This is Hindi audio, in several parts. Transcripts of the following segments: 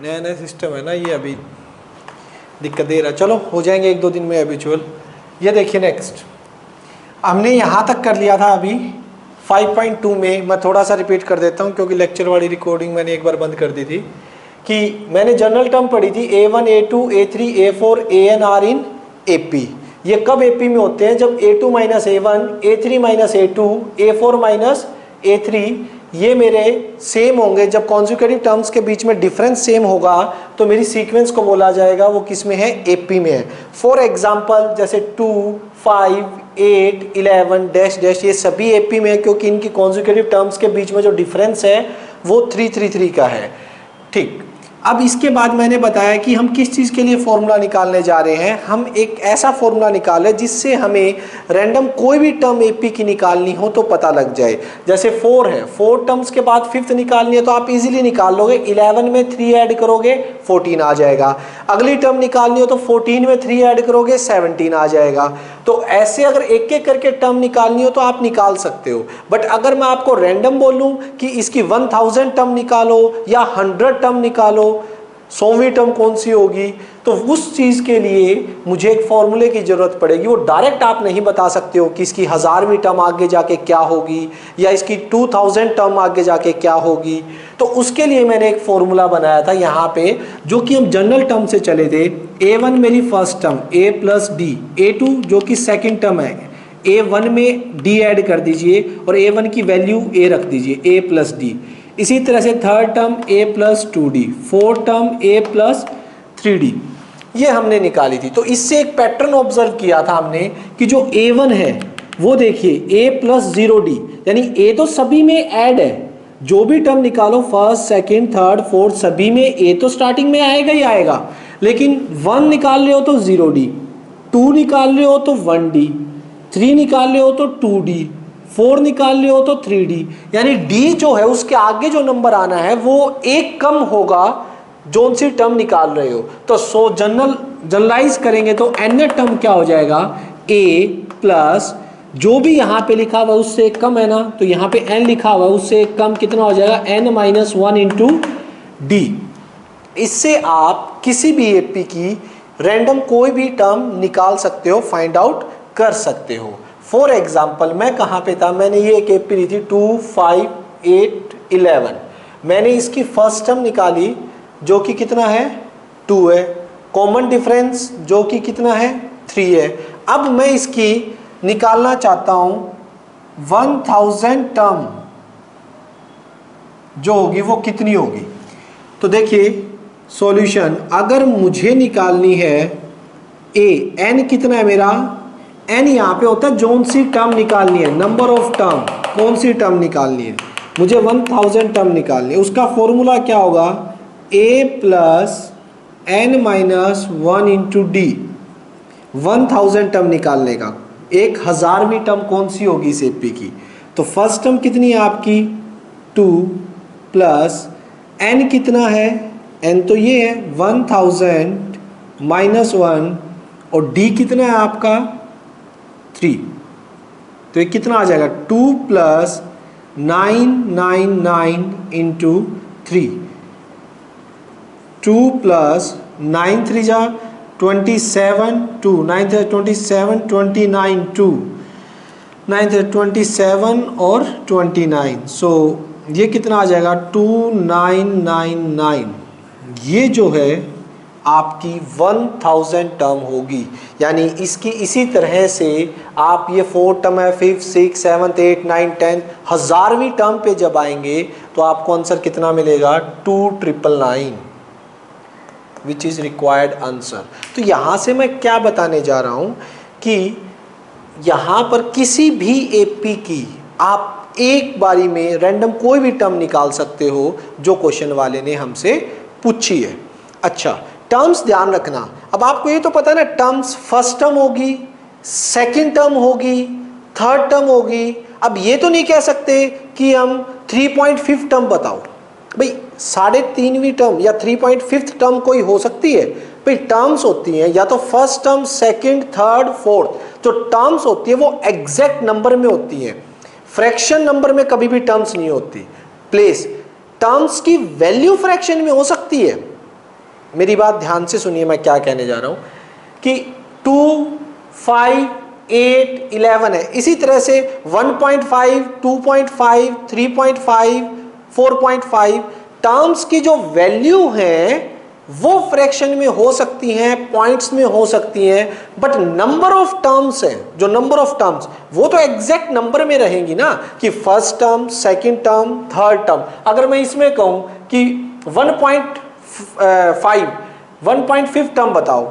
नया नया सिस्टम है ना ये, अभी दिक्कत दे रहा है। चलो हो जाएंगे एक दो दिन में हैबिचुअल। ये देखिए नेक्स्ट, हमने यहाँ तक कर लिया था अभी 5.2 में। मैं थोड़ा सा रिपीट कर देता हूँ क्योंकि लेक्चर वाली रिकॉर्डिंग मैंने एक बार बंद कर दी थी। कि मैंने जनरल टर्म पढ़ी थी A1 A2 A3 A4 AN are in AP। ये कब AP में होते हैं? जब A2 minus A1 A3 minus A2 A4 minus A3 ये मेरे सेम होंगे। जब कॉन्जिक्यूटिव टर्म्स के बीच में डिफरेंस सेम होगा तो मेरी सीक्वेंस को बोला जाएगा वो किस में है? AP में है। फॉर एग्जाम्पल जैसे 2 5 8 11 डैश डैश ये सभी AP में है क्योंकि इनकी कॉन्जिक्यूटिव टर्म्स के बीच में जो डिफरेंस है वो 333 का है। ठीक, अब इसके बाद मैंने बताया कि हम किस चीज़ के लिए फॉर्मूला निकालने जा रहे हैं। हम एक ऐसा फॉर्मूला निकालें जिससे हमें रैंडम कोई भी टर्म AP की निकालनी हो तो पता लग जाए। जैसे 4 है, 4 टर्म्स के बाद 5th निकालनी है तो आप इजीली निकाल लोगे। 11 में 3 ऐड करोगे 14 आ जाएगा। अगली टर्म निकालनी हो तो 14 में 3 ऐड करोगे 17 आ जाएगा। तो ऐसे अगर एक एक करके टर्म निकालनी हो तो आप निकाल सकते हो। बट अगर मैं आपको रैंडम बोलूं कि इसकी 1000 टर्म निकालो या 100 टर्म निकालो, 100वीं टर्म कौन सी होगी, तो उस चीज़ के लिए मुझे एक फॉर्मूले की ज़रूरत पड़ेगी। वो डायरेक्ट आप नहीं बता सकते हो कि इसकी 1000वीं टर्म आगे जाके क्या होगी या इसकी 2000 टर्म आगे जाके क्या होगी। तो उसके लिए मैंने एक फॉर्मूला बनाया था यहाँ पे, जो कि हम जनरल टर्म से चले थे। A1 मेरी first term A plus D, A2 जो कि सेकेंड टर्म है, A1 में D ऐड कर दीजिए और A1 की वैल्यू A रख दीजिए, A प्लस डी। इसी तरह से third term A plus 2D, fourth term A plus 3D, ये हमने निकाली थी। तो इससे एक पैटर्न ऑब्जर्व किया था हमने कि जो A1 है वो देखिए A प्लस 0D, यानी A तो सभी में ऐड है। जो भी टर्म निकालो फर्स्ट सेकंड थर्ड फोर्थ सभी में A तो स्टार्टिंग में आएगा ही आएगा। लेकिन 1 निकाल रहे हो तो 0D, 2 निकाल रहे हो तो 1D, 3 निकाल रहे हो तो 2D, 4 निकाल रहे हो तो 3D, यानी D जो है उसके आगे जो नंबर आना है वो एक कम होगा जोन सी टर्म निकाल रहे हो। तो जनरलाइज करेंगे तो n टर्म क्या हो जाएगा? A प्लस जो भी यहाँ पे लिखा हुआ उससे एक कम है ना, तो यहाँ पे n लिखा हुआ उससे एक कम कितना हो जाएगा? n minus 1 into D। इससे आप किसी भी AP की रैंडम कोई भी टर्म निकाल सकते हो, फाइंड आउट कर सकते हो। फॉर एग्जाम्पल मैं कहाँ पे था? मैंने ये एक AP ली थी 2 5 8 11। मैंने इसकी फर्स्ट टर्म निकाली जो कि कितना है? 2 है। कॉमन डिफरेंस जो कि कितना है? 3 है। अब मैं इसकी निकालना चाहता हूं 1000 टर्म जो होगी वो कितनी होगी। तो देखिए सॉल्यूशन, अगर मुझे निकालनी है n कितना है मेरा? n यहाँ पे होता है जोन सी टर्म निकालनी है, नंबर ऑफ टर्म, कौन सी टर्म निकालनी है? मुझे 1000 टर्म निकालनी है। उसका फॉर्मूला क्या होगा? A plus n minus 1 into D. 1000 term निकालने का 1000वीं टर्म कौन सी होगी इस AP की? तो फर्स्ट टर्म कितनी है आपकी? 2 प्लस n कितना है? n तो ये है 1000 माइनस 1 और d कितना है आपका? 3। तो ये कितना आ जाएगा? 2 प्लस 999 इंटू 3, 2 प्लस 9 3 जा 27, 2 9 27 29 2 9 27 और 29। सो ये कितना आ जाएगा? 2999। ये जो है आपकी 1000 टर्म होगी। यानी इसकी इसी तरह से आप ये 4 टर्म है 5th 6th 7th 8th 9th 10th 1000वीं term पे जब आएंगे तो आपको आंसर कितना मिलेगा? 2999, विच इज़ रिक्वायर्ड आंसर। तो यहाँ से मैं क्या बताने जा रहा हूँ कि यहाँ पर किसी भी AP की आप एक बारी में रैंडम कोई भी टर्म निकाल सकते हो जो क्वेश्चन वाले ने हमसे पूछी है। अच्छा, टर्म्स ध्यान रखना। अब आपको ये तो पता है ना, टर्म्स फर्स्ट टर्म होगी, सेकंड टर्म होगी, थर्ड टर्म होगी। अब ये तो नहीं कह सकते कि हम 3.5 टर्म बताओ। भाई 3.5वीं टर्म या 3.5 टर्म कोई हो सकती है? भाई टर्म्स होती हैं या तो first term second third fourth. जो टर्म्स होती है वो एग्जैक्ट नंबर में होती हैं, फ्रैक्शन नंबर में कभी भी टर्म्स नहीं होती। प्लेस टर्म्स की वैल्यू फ्रैक्शन में हो सकती है मेरी बात ध्यान से सुनिए मैं क्या कहने जा रहा हूँ कि 2, 5, 8, 11 है। इसी तरह से 1.5, 2.5, 3.5, 4.5 टर्म्स की जो वैल्यू है वो फ्रैक्शन में हो सकती हैं, पॉइंट्स में हो सकती हैं, बट नंबर ऑफ टर्म्स है, जो नंबर ऑफ टर्म्स वो तो एग्जैक्ट नंबर में रहेंगी ना, कि first term, second term, third term. अगर मैं इसमें कहूं कि 1.5 1.5 टर्म बताओ,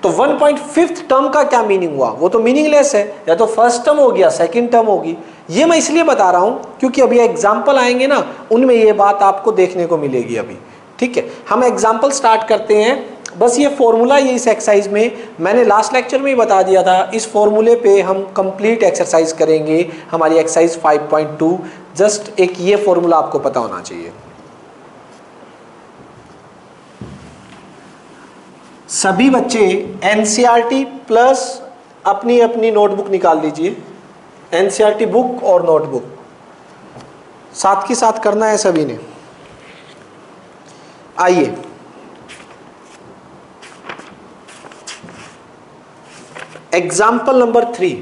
तो 1.5 टर्म का क्या मीनिंग हुआ? वो तो मीनिंगलेस है, या तो फर्स्ट टर्म हो गया, सेकंड टर्म होगी। ये मैं इसलिए बता रहा हूं क्योंकि अभी एग्जाम्पल आएंगे ना, उनमें ये बात आपको देखने को मिलेगी अभी। ठीक है, हम एग्जाम्पल स्टार्ट करते हैं। बस ये फॉर्मूला ये इस एक्सरसाइज में मैंने लास्ट लेक्चर में ही बता दिया था। इस फॉर्मूले पे हम कंप्लीट एक्सरसाइज करेंगे, हमारी एक्सरसाइज 5.2। जस्ट एक ये फॉर्मूला आपको पता होना चाहिए। सभी बच्चे एनसीईआरटी प्लस अपनी अपनी नोटबुक निकाल लीजिए। एनसीईआरटी बुक और नोटबुक साथ के साथ करना है सभी ने। आइए, एग्जाम्पल नंबर 3।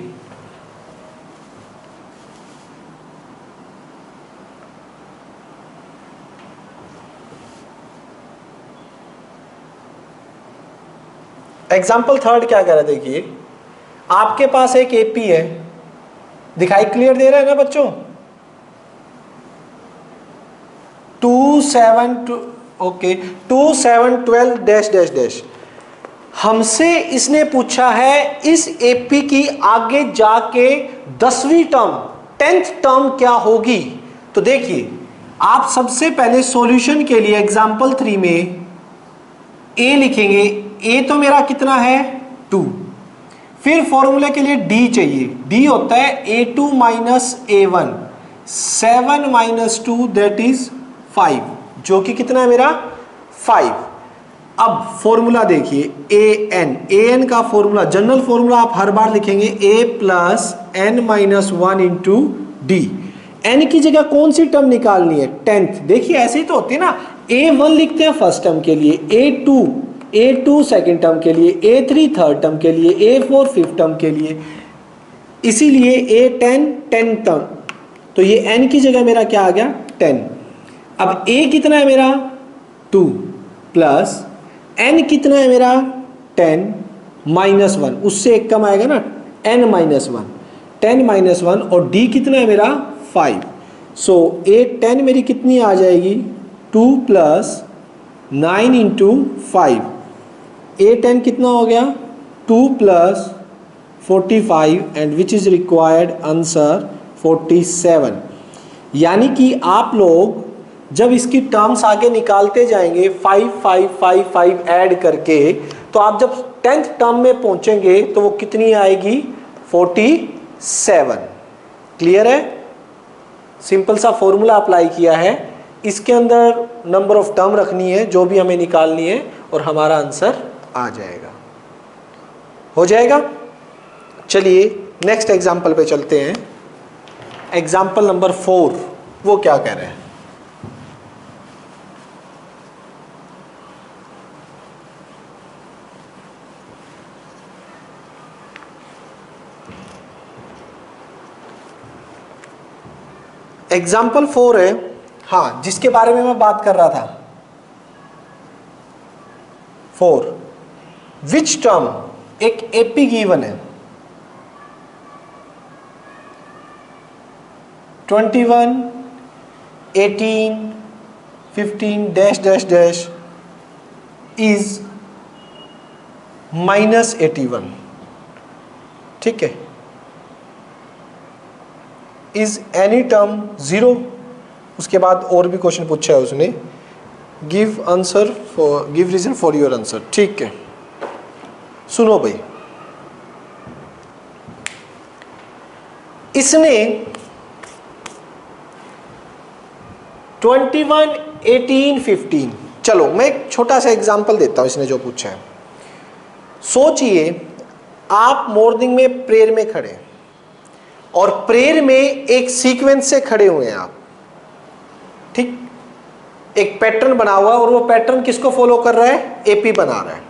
एग्जाम्पल 3 क्या कह रहा है? देखिए, आपके पास एक एपी है, दिखाई क्लियर दे रहा है ना बच्चों? 2, 7, ओके, 2, 7, 12 डैश डैश डैश। हमसे इसने पूछा है इस एपी की आगे जाके 10वीं टर्म, 10th टर्म क्या होगी। तो देखिए, आप सबसे पहले सॉल्यूशन के लिए एग्जाम्पल 3 में ए लिखेंगे। ए तो मेरा कितना है? 2। फिर फॉर्मूले के लिए डी चाहिए। डी होता है A2 minus A1, 7 minus 2 that is 5, जो कि कितना है मेरा? 5। अब फॉर्मूला देखिए, an का फॉर्मूला, जनरल फॉर्मूला आप हर बार लिखेंगे a plus n minus 1 into D. n की जगह कौन सी टर्म निकालनी है? 10th। देखिए ऐसे ही तो होती है ना, a1 लिखते हैं फर्स्ट टर्म के लिए, a2 सेकेंड टर्म के लिए, a3 थर्ड टर्म के लिए, a4 फिफ्थ टर्म के लिए, इसीलिए a10 10 टर्म। तो ये n की जगह मेरा क्या आ गया? 10। अब a कितना है मेरा? 2 प्लस n कितना है मेरा? 10 माइनस 1, उससे एक कम आएगा ना, n माइनस 1, 10 माइनस 1, और d कितना है मेरा? 5। सो a10 मेरी कितनी आ जाएगी? 2 प्लस 9 इंटू 5। a10 कितना हो गया? 2 plus 45, and which is required answer 47। यानी कि आप लोग जब इसकी टर्म्स आगे निकालते जाएंगे 5 5 5 5 ऐड करके, तो आप जब 10th टर्म में पहुंचेंगे तो वो कितनी आएगी? 47। क्लियर है? सिंपल सा फॉर्मूला अप्लाई किया है, इसके अंदर नंबर ऑफ टर्म रखनी है जो भी हमें निकालनी है, और हमारा आंसर आ जाएगा। हो जाएगा? चलिए नेक्स्ट एग्जाम्पल पे चलते हैं। एग्जाम्पल नंबर 4, वो क्या कह रहे हैं? एग्जाम्पल 4 है, हाँ, जिसके बारे में मैं बात कर रहा था। 4, विच टर्म, एक एपी गिवन है 21, 18, 15 dash dash dash is minus 81। ठीक है, इज एनी टर्म 0। उसके बाद और भी क्वेश्चन पूछा है उसने, give answer for, give reason for your answer. ठीक है, सुनो भाई, इसने 21, 18, 15, चलो मैं एक छोटा सा एग्जांपल देता हूं इसने जो पूछा है। सोचिए आप मॉर्निंग में प्रेयर में खड़े, और प्रेयर में एक सीक्वेंस से खड़े हुए हैं आप, ठीक? एक पैटर्न बना हुआ है और वो पैटर्न किसको फॉलो कर रहा है, एपी बना रहा है।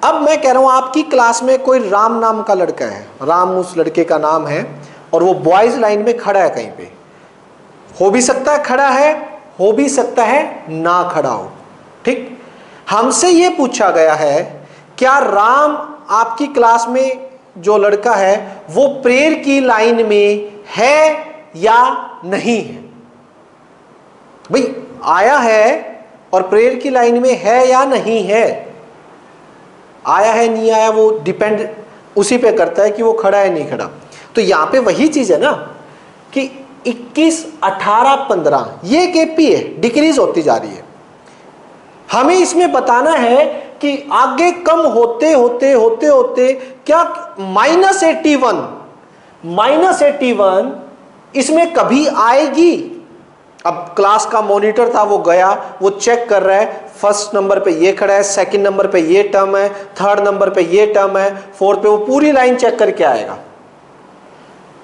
अब मैं कह रहा हूं आपकी क्लास में कोई राम नाम का लड़का है, राम उस लड़के का नाम है, और वो बॉयज लाइन में खड़ा है कहीं पे, हो भी सकता है खड़ा है, हो भी सकता है ना खड़ा हो, ठीक। हमसे ये पूछा गया है क्या राम आपकी क्लास में जो लड़का है वो प्रेयर की लाइन में है या नहीं है। भाई आया है और प्रेयर की लाइन में है या नहीं है, आया है नहीं आया वो डिपेंड उसी पे करता है कि वो खड़ा है नहीं खड़ा। तो यहां पे वही चीज है ना कि 21, 18, 15 ये केपी है, डिक्रीज होती जा रही है। हमें इसमें बताना है कि आगे कम होते होते होते होते क्या -81 इसमें कभी आएगी। अब क्लास का मॉनिटर था, वो गया, वो चेक कर रहा है, फर्स्ट नंबर पे ये खड़ा है, सेकंड नंबर पे ये टर्म है, थर्ड नंबर पे ये टर्म है, फोर्थ पे, वो पूरी लाइन चेक करके आएगा।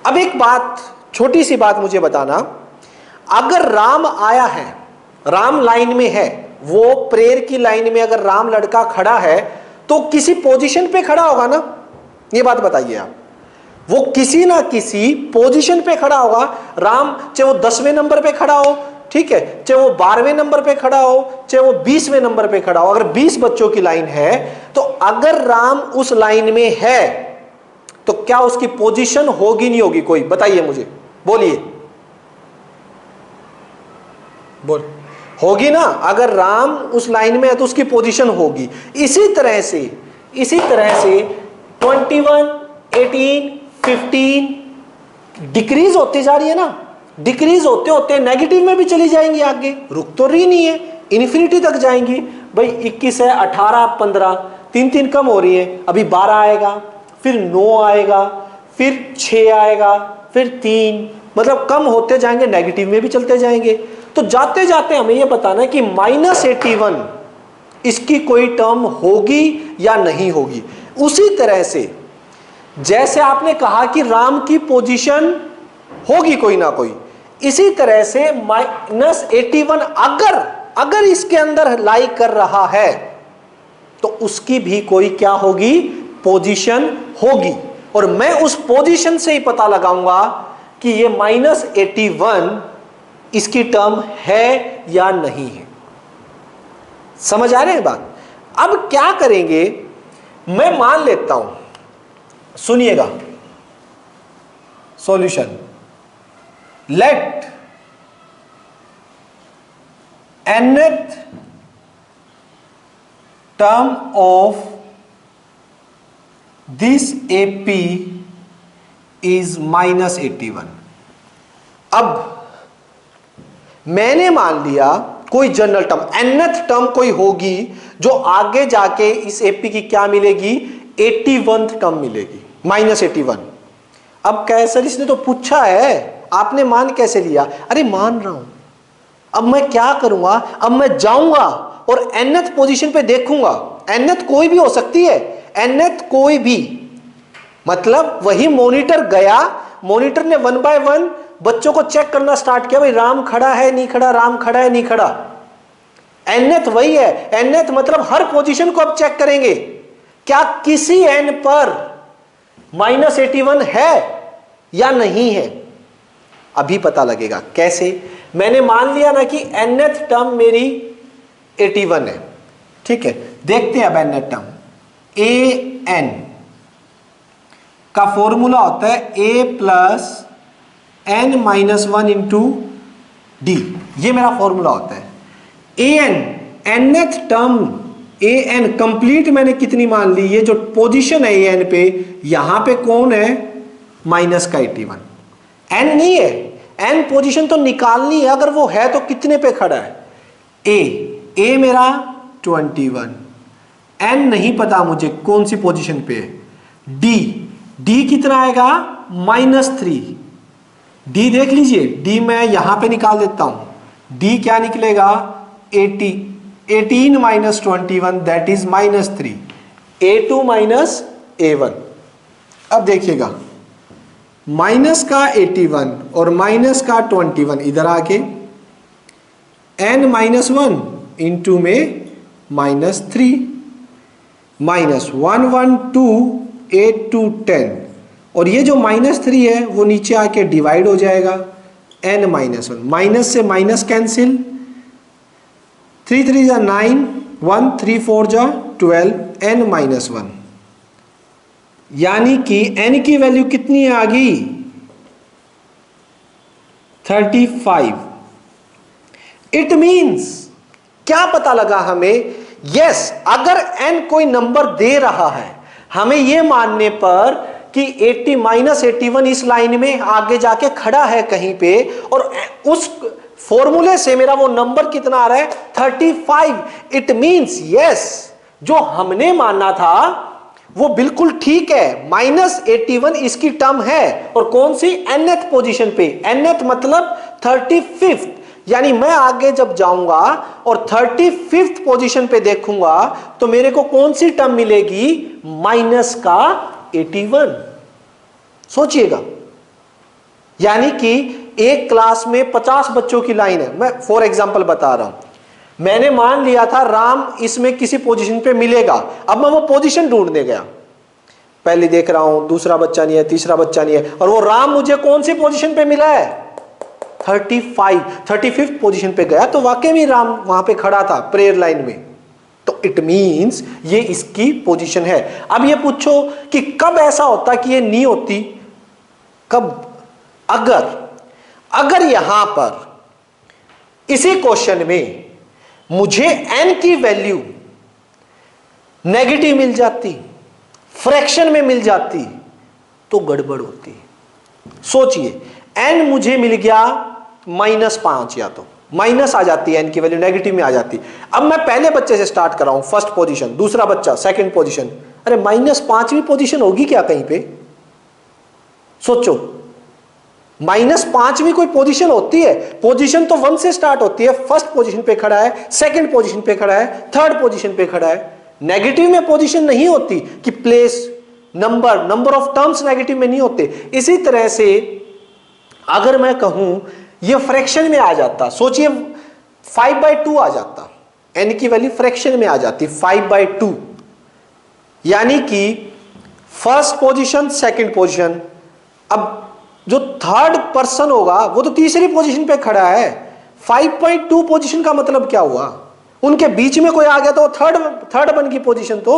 अब एक बात, छोटी सी बात मुझे बताना, अगर राम आया है, राम लाइन में है, वो प्रेयर की लाइन में अगर राम लड़का खड़ा है तो किसी पोजीशन पे खड़ा होगा ना, ये बात बताइए आप। वो किसी ना किसी पोजीशन पे खड़ा होगा। राम चाहे वो 10वें नंबर पे खड़ा हो, ठीक है, चाहे वो 12वें नंबर पे खड़ा हो, चाहे वो 20वें नंबर पे खड़ा हो। अगर 20 बच्चों की लाइन है तो अगर राम उस लाइन में है तो क्या उसकी पोजीशन होगी नहीं होगी, कोई बताइए मुझे, बोलिए, बोल, होगी ना। अगर राम उस लाइन में है तो उसकी पोजीशन होगी। इसी तरह से 21, 18, 15 डिक्रीज होती जा रही है ना, डिक्रीज होते होते नेगेटिव में भी चली जाएंगी, आगे रुक तो रही नहीं है, इन्फिनिटी तक जाएंगी। भाई 21 है, 18, 15, 3 कम हो रही है, अभी 12 आएगा, फिर 9 आएगा, फिर 6 आएगा, फिर 3, मतलब कम होते जाएंगे, नेगेटिव में भी चलते जाएंगे। तो जाते जाते हमें यह बताना है कि -81 इसकी कोई टर्म होगी या नहीं होगी। उसी तरह से जैसे आपने कहा कि राम की पोजीशन होगी कोई ना कोई, इसी तरह से -81 अगर इसके अंदर लाई कर रहा है तो उसकी भी कोई क्या होगी, पोजीशन होगी। और मैं उस पोजीशन से ही पता लगाऊंगा कि ये -81 इसकी टर्म है या नहीं है। समझ आ रहे हैं बात। अब क्या करेंगे, मैं मान लेता हूं, सुनिएगा solution, let nth term of this AP is -81। अब मैंने मान लिया कोई जनरल टर्म, nth टर्म कोई होगी जो आगे जाके इस AP की क्या मिलेगी, 81th टर्म मिलेगी, -81। अब कैसे, इसने तो पूछा है, आपने मान कैसे लिया, अरे मान रहा हूं, अब मैं क्या करूंगा, अब मैं जाऊंगा और nth पोजीशन पे देखूंगा, nth कोई भी हो सकती है, nth कोई भी, मतलब वही मॉनिटर गया, मॉनिटर ने 1 बाय 1 बच्चों को चेक करना स्टार्ट किया, भाई राम खड़ा है नहीं खड़ा, राम खड़ा है नहीं खड़ा, nth वही है, nth मतलब हर पोजीशन को अब चेक करेंगे, क्या किसी n पर -81 है या नहीं है, अभी पता लगेगा। कैसे, मैंने मान लिया ना कि nth टर्म मेरी 81 है, ठीक है, देखते हैं अब nth टर्म। an का फॉर्मूला होता है a plus n-1 into D, ये मेरा फॉर्मूला होता है। nth टर्म an कंप्लीट मैंने कितनी मान ली, ये जो पोजीशन है an पे, यहां पे कौन है, -81, n नहीं है, n पोजीशन तो निकालनी है, अगर वो है तो कितने पे खड़ा है, a मेरा 21, n नहीं पता मुझे कौन सी पोजीशन पे है, d कितना आएगा, -3, d देख लीजिए, d मैं यहां पे निकाल देता हूं, d क्या निकलेगा, 18 - 21 दैट इज -3, a2 - a1। अब देखिएगा, माइनस का 81 और माइनस का 21 इधर आके n माइनस 1 इंटू में -3 -1 1 2 8 2 10, और ये जो -3 है वो नीचे आके डिवाइड हो जाएगा n माइनस 1, माइनस से माइनस कैंसिल, 3 3 जा 9, 1 3 4 जा 12, n माइनस 1, यानी कि n की वैल्यू कितनी आ गई 35। इट मीन्स क्या पता लगा हमें, यस अगर n कोई नंबर दे रहा है, हमें यह मानने पर कि 80 माइनस 81 इस लाइन में आगे जाके खड़ा है कहीं पे, और उस फॉर्मूले से मेरा वो नंबर कितना आ रहा है 35। इट मीन्स यस जो हमने माना था वो बिल्कुल ठीक है, -81 इसकी टर्म है, और कौन सी nth पोजीशन पे, nth मतलब 35th, यानी मैं आगे जब जाऊंगा और 35th पोजीशन पे देखूंगा तो मेरे को कौन सी टर्म मिलेगी, माइनस का 81। सोचिएगा, यानी कि एक क्लास में 50 बच्चों की लाइन है, मैं फॉर एग्जांपल बता रहा हूं, मैंने मान लिया था राम इसमें किसी पोजीशन पे मिलेगा, अब मैं वो पोजीशन ढूंढने गया, पहले देख रहा हूं दूसरा बच्चा नहीं है, तीसरा बच्चा नहीं है, और वो राम मुझे कौन सी पोजीशन पे मिला है 35th पोजीशन पे गया, तो वाकई में राम वहां पे खड़ा था प्रेयर लाइन में, तो इट मींस ये इसकी पोजीशन है। अब ये पूछो कि कब ऐसा होता कि ये नहीं होती, कब, अगर यहां पर इसी क्वेश्चन में मुझे n की वैल्यू नेगेटिव मिल जाती, फ्रैक्शन में मिल जाती, तो गड़बड़ होती। सोचिए n मुझे मिल गया -5, या तो माइनस आ जाती है n की वैल्यू, नेगेटिव में आ जाती। अब मैं पहले बच्चे से स्टार्ट कर रहा हूं, फर्स्ट पोजीशन, दूसरा बच्चा सेकंड पोजीशन, अरे -5वीं पोजीशन होगी क्या कहीं पे, सोचो -5वीं कोई पोजीशन होती है, पोजीशन तो 1 से स्टार्ट होती है, फर्स्ट पोजीशन पे खड़ा है, सेकंड पोजीशन पे खड़ा है, थर्ड पोजीशन पे खड़ा है, नेगेटिव में पोजीशन नहीं होती कि place number of terms negative में नहीं होते। इसी तरह से अगर मैं कहूं ये फ्रैक्शन में आ जाता, सोचिए 5/2 आ जाता, n की वैल्यू फ्रैक्शन में आ जाती 5/2, यानी कि फर्स्ट पोजीशन सेकंड पोजीशन, अब जो थर्ड पर्सन होगा वो तो तीसरी पोजीशन पे खड़ा है, 5.2 पोजीशन का मतलब क्या हुआ, उनके बीच में कोई आ गया तो थर्ड वन की पोजीशन। तो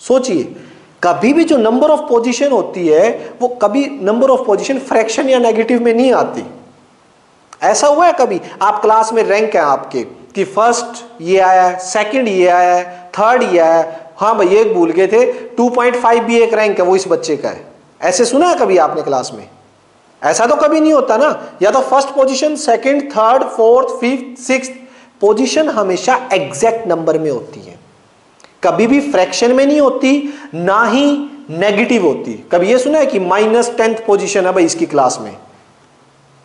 सोचिए कभी भी जो नंबर ऑफ पोजीशन होती है वो कभी नंबर ऑफ पोजीशन फ्रैक्शन या नेगेटिव में नहीं आती। ऐसा हुआ है कभी आप क्लास में रैंक है आपके कि फर्स्ट ये आया है, सेकंड ये आया है, थर्ड ये आया है, हाँ भाई एक भूल गए थे 2.5 भी एक रैंक है वो इस बच्चे का है, ऐसे सुना है कभी आपने क्लास में? ऐसा तो कभी नहीं होता ना, या तो first position, second, third, fourth, fifth, sixth position हमेशा एग्जैक्ट नंबर में होती है, कभी भी फ्रैक्शन में नहीं होती, ना ही नेगेटिव होती। कभी ये सुना है कि -10th पोजीशन है भाई इसकी क्लास में,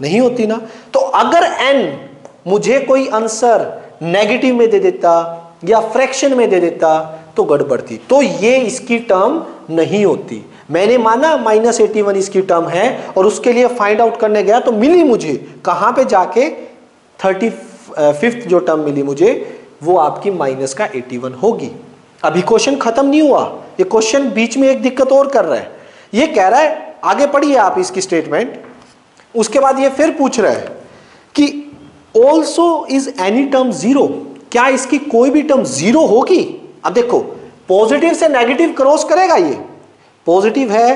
नहीं होती ना। तो अगर n मुझे कोई आंसर नेगेटिव में दे देता या फ्रैक्शन में दे देता तो गड़बड़ थी, तो ये इसकी टर्म नहीं होती। मैंने माना -81 इसकी टर्म है और उसके लिए फाइंड आउट करने गया तो मिली मुझे कहां पे जाके 35th जो टर्म मिली मुझे वो आपकी -81 होगी। अभी क्वेश्चन खत्म नहीं हुआ, ये क्वेश्चन बीच में एक दिक्कत और कर रहा है, ये कह रहा है, आगे पढ़िए आप इसकी स्टेटमेंट, उसके बाद ये फिर पूछ रहा है कि ऑल्सो इज एनी टर्म 0, क्या इसकी कोई भी टर्म 0 होगी। अब देखो पॉजिटिव से नेगेटिव क्रॉस करेगा, ये पॉजिटिव है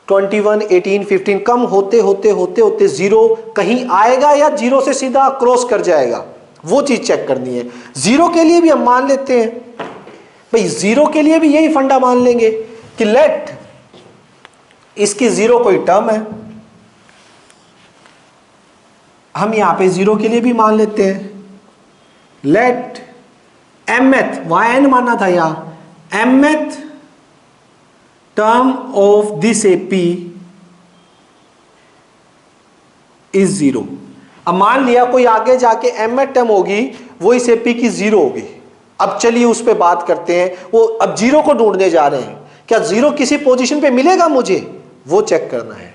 21, 18, 15, कम होते होते होते होते 0 कहीं आएगा या 0 से सीधा क्रॉस कर जाएगा, वो चीज चेक करनी है। 0 के लिए भी हम मान लेते हैं भाई, 0 के लिए भी यही फंडा मान लेंगे कि लेट इसकी 0 कोई टर्म है, हम यहां पे 0 के लिए भी मान लेते हैं लेट mth, वहां n माना था, यहां mth term of this AP is 0। अब मान लिया कोई आगे जाके mth टर्म होगी वो इस एपी की 0 होगी। अब चलिए उस पे बात करते हैं, वो अब 0 को ढूंढने जा रहे हैं, क्या 0 किसी पोजीशन पे मिलेगा मुझे, वो चेक करना है।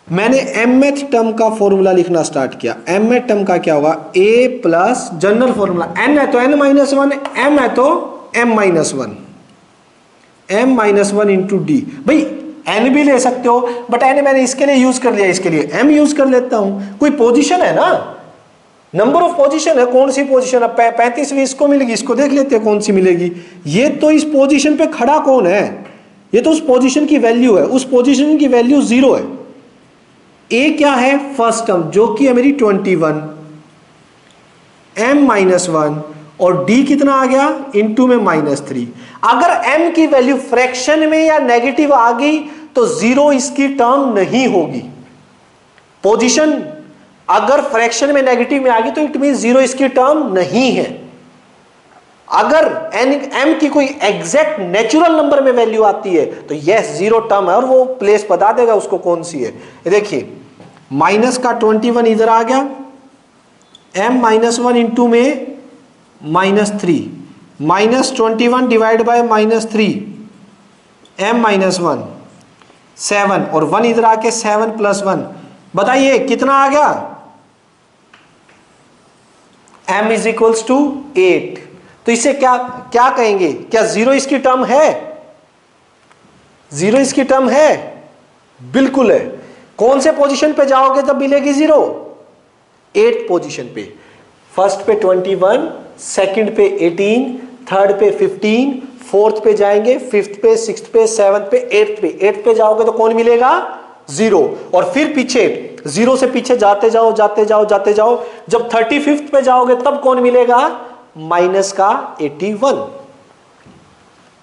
मैंने mth टर्म का फॉर्मूला लिखना स्टार्ट किया। mth टर्म का क्या होगा, a plus general formula, n है तो n माइनस वन, m है तो m minus one, m minus one into D. भाई n भी ले सकते हो, बट n मैंने इसके लिए यूज कर लिया, इसके लिए m यूज कर लेता हूं। कोई पोजीशन है ना, नंबर ऑफ पोजीशन है, कौन सी पोजीशन है, 35वीं इसको मिलेगी, इसको देख लेते हैं कौन सी मिलेगी। ये तो इस पोजीशन पे खड़ा कौन है, ये तो उस पोजीशन की वैल्यू है, उस पोजीशन की वैल्यू 0 है। ए क्या है, फर्स्ट टर्म जो कि है मेरी 21, m माइनस वन, और d कितना आ गया, इनटू में -3। अगर m की वैल्यू फ्रैक्शन में या नेगेटिव आ गई तो 0 इसकी टर्म नहीं होगी। पोजीशन अगर फ्रैक्शन में नेगेटिव में आ गई तो इट मीन 0 इसकी टर्म नहीं है। अगर m की कोई एग्जैक्ट नेचुरल नंबर में वैल्यू आती है तो यस 0 टर्म है, और वो प्लेस बता देगा उसको कौन सी है। देखिए माइनस का 21 इधर आ गया, m माइनस वन इंटू में -3, -21 divide by -3, m minus one 7, और 1 इधर आके 7 + 1, बताइए कितना आ गया, m इज इक्वल्स टू 8। तो इसे क्या क्या कहेंगे, क्या 0 इसकी टर्म है, 0 इसकी टर्म है, बिल्कुल है। कौन से पोजीशन पे जाओगे तब मिलेगी 0, 8 पोजीशन पे। फर्स्ट पे 21, सेकंड पे 18, थर्ड पे 15, फोर्थ पे जाएंगे, फिफ्थ पे, सिक्स्थ पे, सेवंथ पे, एट्थ पे जाओगे तो कौन मिलेगा, 0। और फिर पीछे 0 से पीछे जाते जाओ जाते जाओ जाते जाओ, जब 35th पे जाओगे तब कौन मिलेगा, माइनस का 81।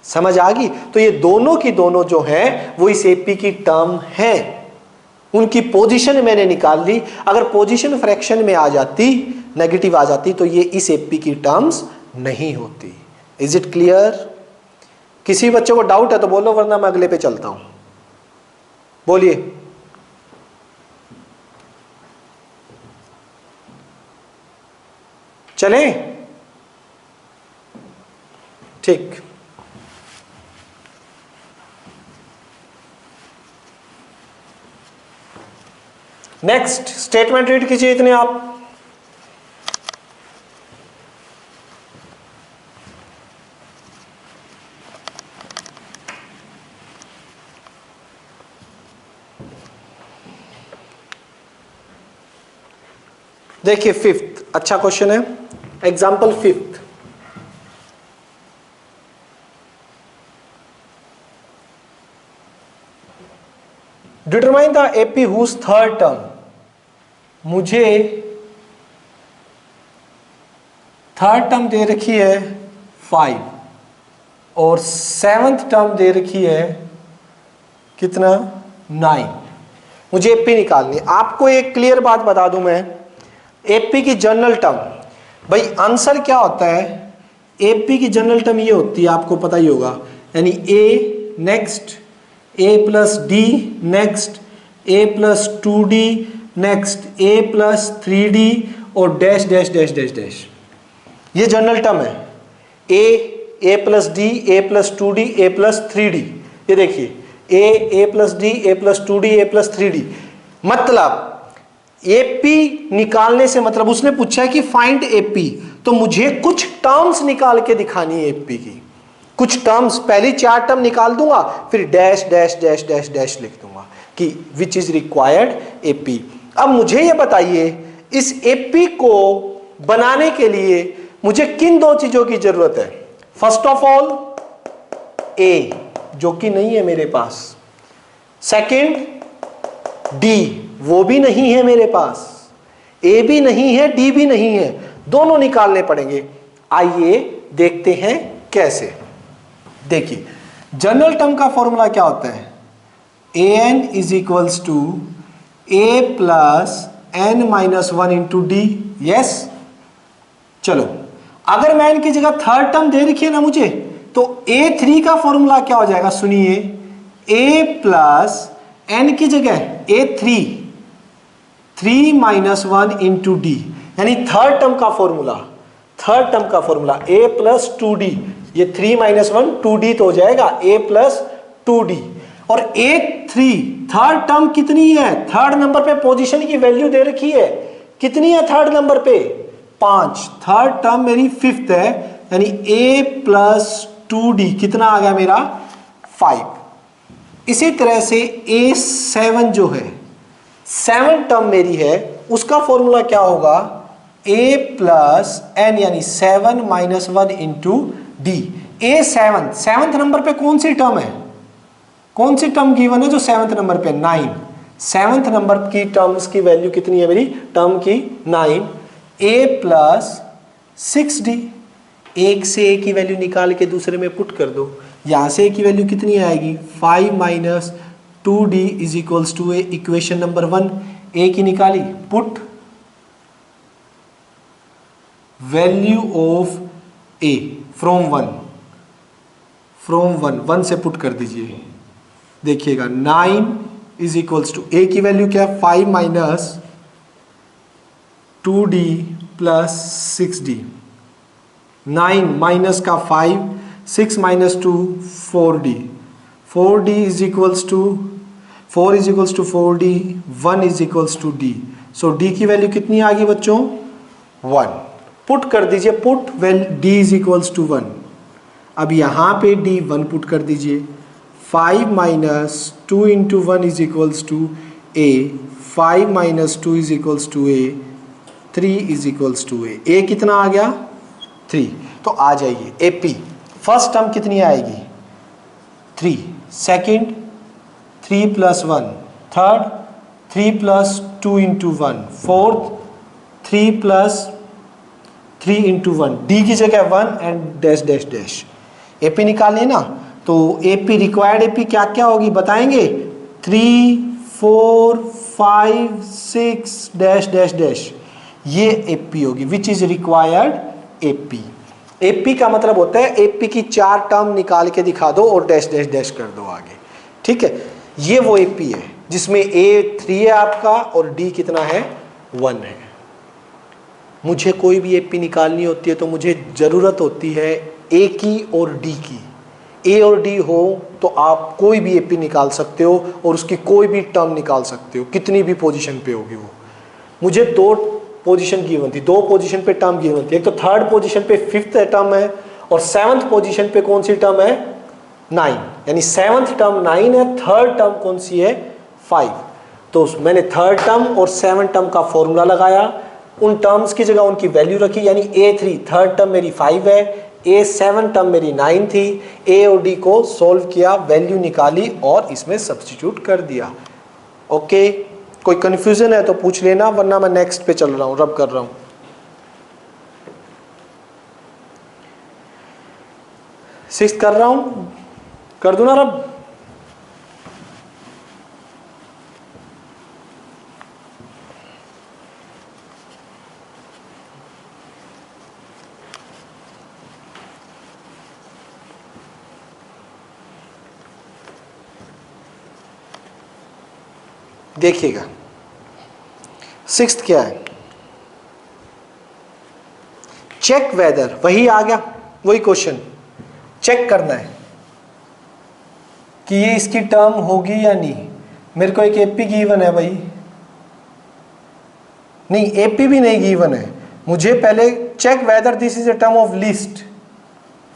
समझ आ गई। तो ये दोनों की दोनों जो है वो इस एपी की टर्म है, उनकी पोजीशन मैंने निकाल ली। अगर पोजीशन फ्रैक्शन में आ जाती, नेगेटिव आ जाती, तो ये इस एपी की टर्म्स नहीं होती। Is it clear? किसी बच्चे को डाउट है तो बोलो, वरना मैं अगले पे चलता हूं। बोलिए। चले? ठीक। नेक्स्ट स्टेटमेंट रीड कीजिए इतने आप। देखिए 5th अच्छा क्वेश्चन है, example 5th। Determine the AP whose third term. मुझे थर्ड टर्म दे रखी है 5 और 7th टर्म दे रखी है कितना, 9। मुझे एपी निकालनी है। आपको एक क्लियर बात बता दूं मैं, एपी की जनरल टर्म, भाई आंसर क्या होता है, एपी की जनरल टर्म ये होती है, आपको पता ही होगा, यानी A next, A plus D next, A plus 2d next, A plus 3d और dash dash dash dash dash. ये जनरल टर्म है, ए प्लस डी, ए प्लस 2d, ए प्लस 3d। ये देखिए ए प्लस डी, ए प्लस 2d, ए प्लस 3d। मतलब एपी निकालने से मतलब उसने पूछा है कि फाइंड एपी, तो मुझे कुछ टर्म्स निकाल के दिखानी है एपी की। कुछ टर्म्स, पहली 4 टर्म निकाल दूंगा, फिर dash dash dash dash dash लिख दूंगा कि विच इज रिक्वायर्ड एपी। अब मुझे ये बताइए, इस एपी को बनाने के लिए मुझे किन 2 चीजों की जरूरत है। फर्स्ट ऑफ ऑल ए, जो कि नहीं है मेरे पास। सेकंड डी, वो भी नहीं है मेरे पास। ए भी नहीं है, डी भी नहीं है, दोनों निकालने पड़ेंगे। आइए देखते हैं कैसे। देखिए जनरल टर्म का फॉर्मूला क्या होता है, A N is equals to A plus N minus one into D. Yes, चलो अगर मैं इनकी जगह थर्ड टर्म दे रखी है ना मुझे, तो A3 का फॉर्मूला क्या हो जाएगा, सुनिए, A प्लस एन की जगह A3, 3 माइनस 1 इंटू डी, यानी थर्ड टर्म का फॉर्मूला, थर्ड टर्म का फॉर्मूला A प्लस 2d, ये 3 माइनस 1 2d तो हो जाएगा A प्लस 2d, और A3 थर्ड टर्म कितनी है, थर्ड नंबर पे पोजीशन की वैल्यू दे रखी है, कितनी है थर्ड नंबर पे, 5। थर्ड टर्म मेरी फिफ्थ है, यानी a प्लस 2d कितना आ गया मेरा 5। इसी तरह से a7 जो है 7 टर्म मेरी है, उसका फॉर्मूला क्या होगा, a प्लस n यानी 7 minus 1 into D. a7 seventh number पे कौन सी टर्म है, कौन सी टर्म गिवन है जो सेवंथ नंबर पे, 9। सेवंथ नंबर की टर्म्स की वैल्यू कितनी है मेरी, टर्म की 9, a प्लस 6d। एक से a की वैल्यू निकाल के दूसरे में पुट कर दो, यहां से a की वैल्यू कितनी आएगी, 5 minus 2d is equals to a। Equation number 1 a की निकाली, put value of a from 1 से पुट कर दीजिए, देखिएगा 9 इज इक्वल्स टू a की वैल्यू क्या है, 5 minus 2d plus 6d। 9 minus का 5, 6 minus 2 4d, 4d is equals to 4 is equals to 4d, 1 is equals to d। So d की वैल्यू कितनी आ गई बच्चों, 1। पुट कर दीजिए, put well d is equals to 1। अब यहां पे d 1 पुट कर दीजिए, 5 minus 2 into 1 is equals to a, 5 minus 2 is equals to a, 3 is equals to a। a कितना आ गया 3। तो आ जाइए AP, फर्स्ट टर्म कितनी आएगी 3, second 3 plus 1, third 3 plus 2 into 1, fourth 3 plus 3 into 1, D की जगह 1 and dash dash dash. AP निकालिए ना, तो AP रिक्वायर्ड AP क्या क्या होगी बताएंगे, 3 4 5 6 डैश डैश डैश, ये AP होगी विच इज रिक्वायर्ड AP। AP का मतलब होता है AP की 4 टर्म निकाल के दिखा दो और डैश डैश डैश कर दो आगे, ठीक है। ये वो AP है जिसमें A 3 है आपका और D कितना है 1 है। मुझे कोई भी AP निकालनी होती है तो मुझे ज़रूरत होती है A की और D की। A और D हो तो आप कोई भी AP निकाल सकते हो और उसकी कोई भी टर्म निकाल सकते हो, कितनी भी पोजीशन पे होगी वो। मुझे 2 पोजीशन गिवन थी, 2 पोजीशन पे टर्म गिवन थी, एक तो थर्ड पोजीशन पे 5th टर्म है और 7th पोजीशन पे कौन सी टर्म है 9, यानी 7th टर्म 9 है, थर्ड टर्म कौन सी है 5। तो मैंने थर्ड टर्म और 7th टर्म का फॉर्मूला लगाया, उन टर्म्स की जगह उनकी वैल्यू रखी, यानी A3 थर्ड टर्म मेरी 5 है, A7 टर्म मेरी 9 थी, A और D को सोल्व किया, वैल्यू निकाली और इसमें सब्स्टिट्यूट कर दिया। ओके, कोई कंफ्यूजन है तो पूछ लेना, वरना मैं नेक्स्ट पे चल रहा हूं, रब कर रहा हूं। सिक्स्थ कर रहा हूं, कर दूं ना रब। देखिएगा सिक्स्थ क्या है, चेक वेदर, वही आ गया, वही क्वेश्चन चेक करना है कि ये इसकी टर्म होगी या नहीं। मेरे को एक AP गिवन है भाई, नहीं AP भी नहीं गिवन है, मुझे पहले check whether this is a term of list.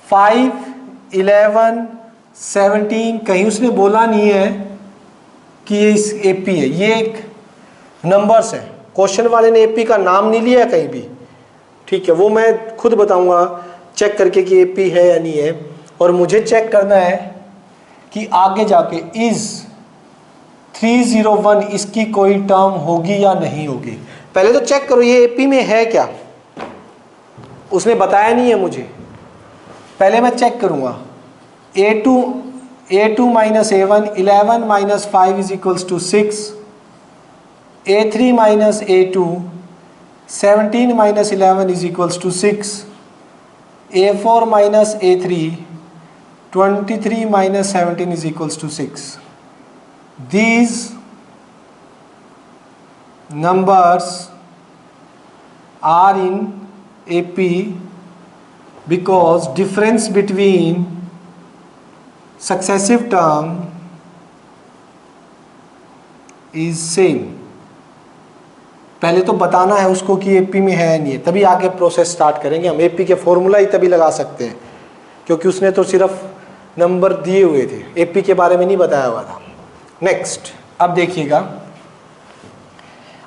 5 11 17 कहीं उसने बोला नहीं है कि ये इस AP है, ये एक नंबर्स है, क्वेश्चन वाले ने AP का नाम नहीं लिया कहीं भी, ठीक है। वो मैं खुद बताऊंगा चेक करके कि AP है या नहीं है। और मुझे चेक करना है कि आगे जाके इज 301 इसकी कोई टर्म होगी या नहीं होगी। पहले तो चेक करो ये AP में है क्या, उसने बताया नहीं है मुझे, पहले मैं चेक करूंगा। A2 minus A1 11 minus 5 is equals to 6, A3 minus A2 17 minus 11 is equals to 6, A4 minus A3 23 minus 17 is equals to 6. These numbers are in AP because difference between successive term is same. पहले तो बताना है उसको कि एपी में है नहीं है, तभी आगे प्रोसेस स्टार्ट करेंगे हम। एपी के फॉर्मूला ही तभी लगा सकते हैं, क्योंकि उसने तो सिर्फ नंबर दिए हुए थे, एपी के बारे में नहीं बताया हुआ था। नेक्स्ट, अब देखिएगा,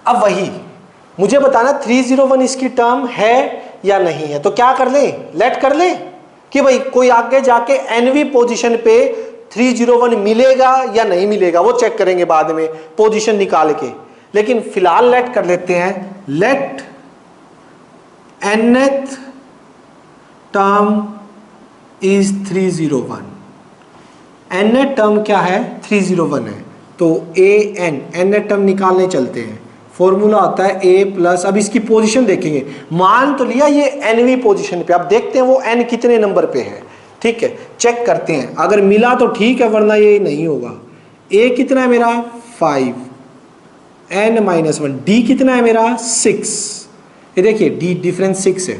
अब वही मुझे बताना 301 इसकी टर्म है या नहीं है। तो क्या कर ले, लेट कर ले कि भाई कोई आगे जाके एनवी पोजीशन पे 301 मिलेगा या नहीं मिलेगा, वो चेक करेंगे बाद में पोजीशन निकाल के। लेकिन फिलहाल लेट कर लेते हैं, let nth term is 301। nth term क्या है, 301 है, तो nth टर्म निकालने चलते हैं। फॉर्मूला होता है a प्लस, अब इसकी पोजीशन देखेंगे, मान तो लिया ये एनवी पोजीशन पे, अब देखते हैं वो n कितने नंबर पे है। ठीक है, चेक करते हैं, अगर मिला तो ठीक है, वरना ये नहीं होगा। a कितना है मेरा 5, n-1, d कितना है मेरा 6, ये देखिए d डिफरेंस 6 है।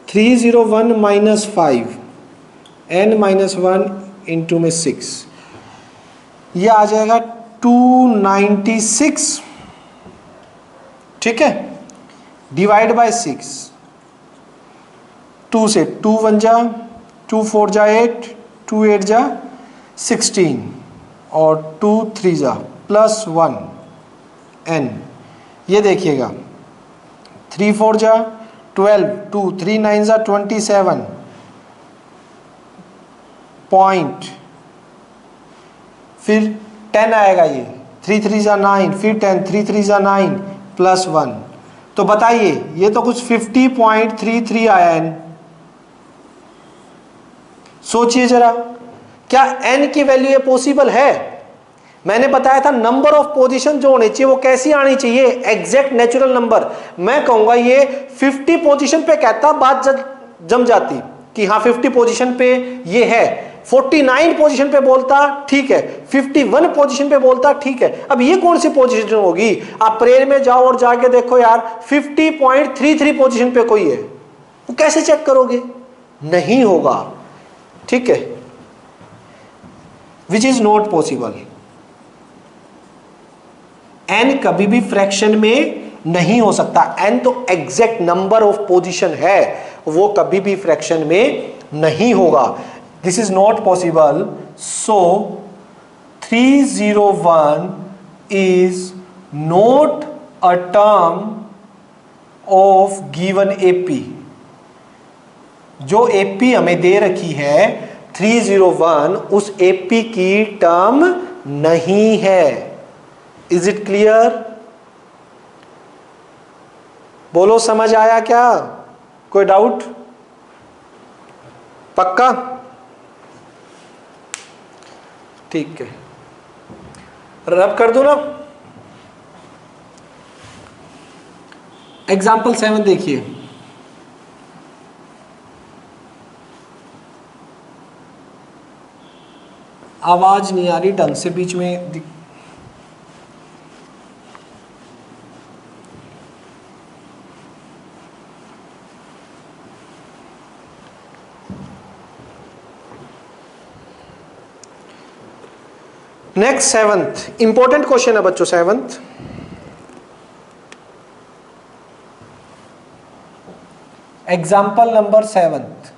301 माइनस 5, n-1 इंटू में 6, ये आ जाएगा 296। ठीक है, डिवाइड बाय 6, 2 से 2 1 जा, 2 4 जा 8, 2 8 जा 16 और 2 3 जा प्लस 1 n। ये देखिएगा 3 4 जा 12, 2 3 9 जा 27 पॉइंट, फिर 10 आएगा, ये 3 3 जा 9, फिर 10, 3 3 जा 9 प्लस 1। तो बताइए ये तो कुछ 50.33 आया n। सोचिए जरा, क्या n की वैल्यू ये पॉसिबल है? मैंने बताया था नंबर ऑफ पोजीशन जो होने चाहिए वो कैसी आनी चाहिए, एग्जैक्ट नेचुरल नंबर। मैं कहूंगा ये 50 पोजीशन पे कहता, बात जम जाती कि हाँ 50 पोजीशन पे ये है, 49 पोजीशन पे बोलता ठीक है, 51 पोजीशन पे बोलता ठीक है। अब ये कौन सी पोजीशन होगी? आप प्रेयर में जाओ और जाके देखो यार 50.33 पोजीशन पे कोई है, वो कैसे चेक करोगे? नहीं होगा। ठीक है, which is not possible. n कभी भी फ्रैक्शन में नहीं हो सकता, n तो एग्जैक्ट नंबर ऑफ पोजीशन है, वो कभी भी फ्रैक्शन में नहीं होगा। This is not possible, so 301 is not a term of given AP. जो एपी हमें दे रखी है 301, उस एपी की टर्म नहीं है। Is it clear? बोलो, समझ आया क्या? कोई डाउट? पक्का? ठीक है, रब कर दो ना। एग्जाम्पल 7 देखिए, आवाज नहीं आ रही ढंग से, बीच में नेक्स्ट 7th इंपॉर्टेंट क्वेश्चन है बच्चों। 7th example number 7th,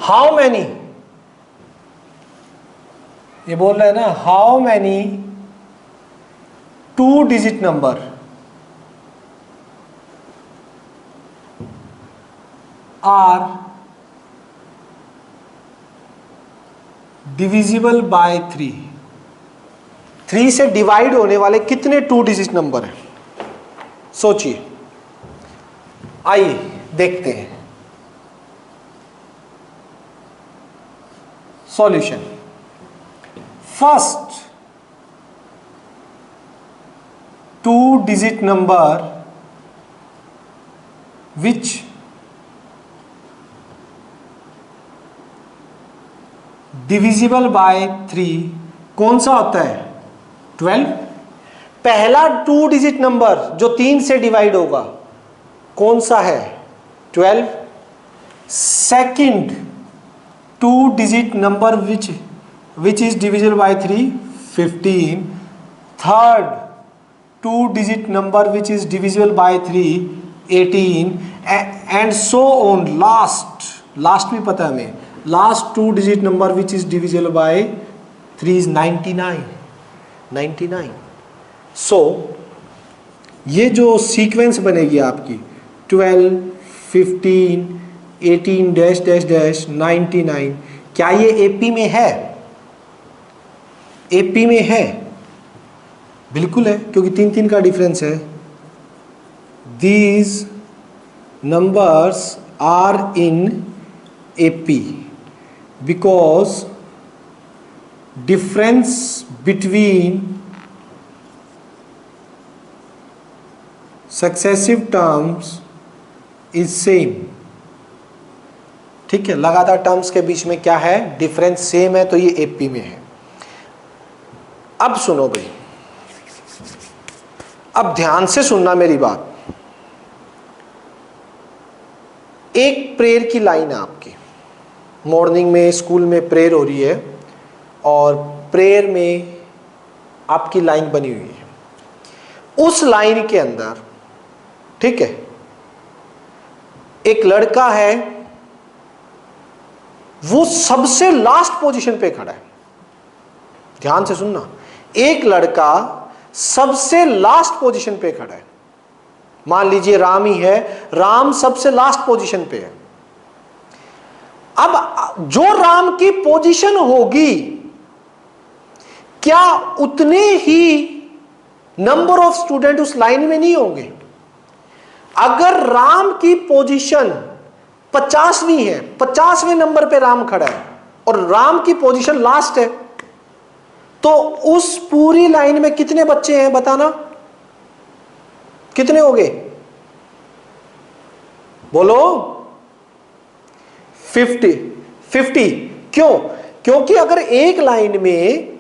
how many, ये बोल रहे हैं ना, how many 2 digit number are divisible by 3। 3 से डिवाइड होने वाले कितने 2 डिजिट नंबर हैं? सोचिए, आइए देखते हैं solution. First 2 digit number which divisible by 3 कौन सा होता है? 12। पहला 2 डिजिट नंबर जो 3 से डिवाइड होगा कौन सा है? 12। Second 2 digit number which which is divisible by 3, 15. Third 2 digit number which is divisible by 3, 18, and so on. Last भी पता है हमें, last 2 digit number which is divisible by 3 is 99. So ये जो सीक्वेंस बनेगी आपकी 12, 15, 18 डैश डैश डैश 99, क्या ये एपी में है? एपी में है, बिल्कुल है, क्योंकि 3 का डिफरेंस है. These numbers are in AP because difference between successive terms is same. ठीक है, लगातार टर्म्स के बीच में क्या है? डिफरेंस सेम है, तो ये एपी में है. अब सुनो भाई, अब ध्यान से सुनना मेरी बात. एक प्रेयर की लाइन है आपकी, मॉर्निंग में स्कूल में प्रेयर हो रही है और प्रेयर में आपकी लाइन बनी हुई है. उस लाइन के अंदर, ठीक है, एक लड़का है, वो सबसे लास्ट पोजीशन पे खड़ा है. ध्यान से सुनना, एक लड़का सबसे लास्ट पोजीशन पे खड़ा है. मान लीजिए राम ही है, राम सबसे लास्ट पोजीशन पे है. अब जो राम की पोजीशन होगी, क्या उतने ही नंबर ऑफ स्टूडेंट उस लाइन में नहीं होंगे? अगर राम की पोजीशन 50वीं है, 50वें नंबर पे राम खड़ा है और राम की पोजीशन लास्ट है, तो उस पूरी लाइन में कितने बच्चे हैं बताना? कितने हो गए? बोलो. 50. क्यों? क्योंकि अगर एक लाइन में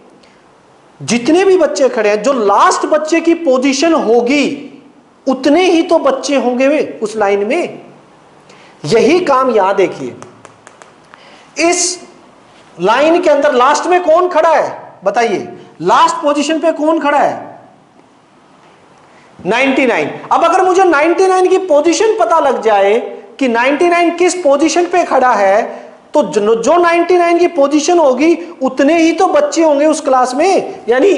जितने भी बच्चे खड़े हैं, जो लास्ट बच्चे की पोजीशन होगी उतने ही तो बच्चे होंगे वे उस लाइन में. यही काम यहां देखिए, इस लाइन के अंदर लास्ट में कौन खड़ा है बताइए? लास्ट पोजीशन पे कौन खड़ा है? 99. अब अगर मुझे 99 की पोजीशन पता लग जाए कि 99 किस पोजीशन पे खड़ा है, तो जो 99 की पोजीशन होगी उतने ही तो बच्चे होंगे उस क्लास में, यानी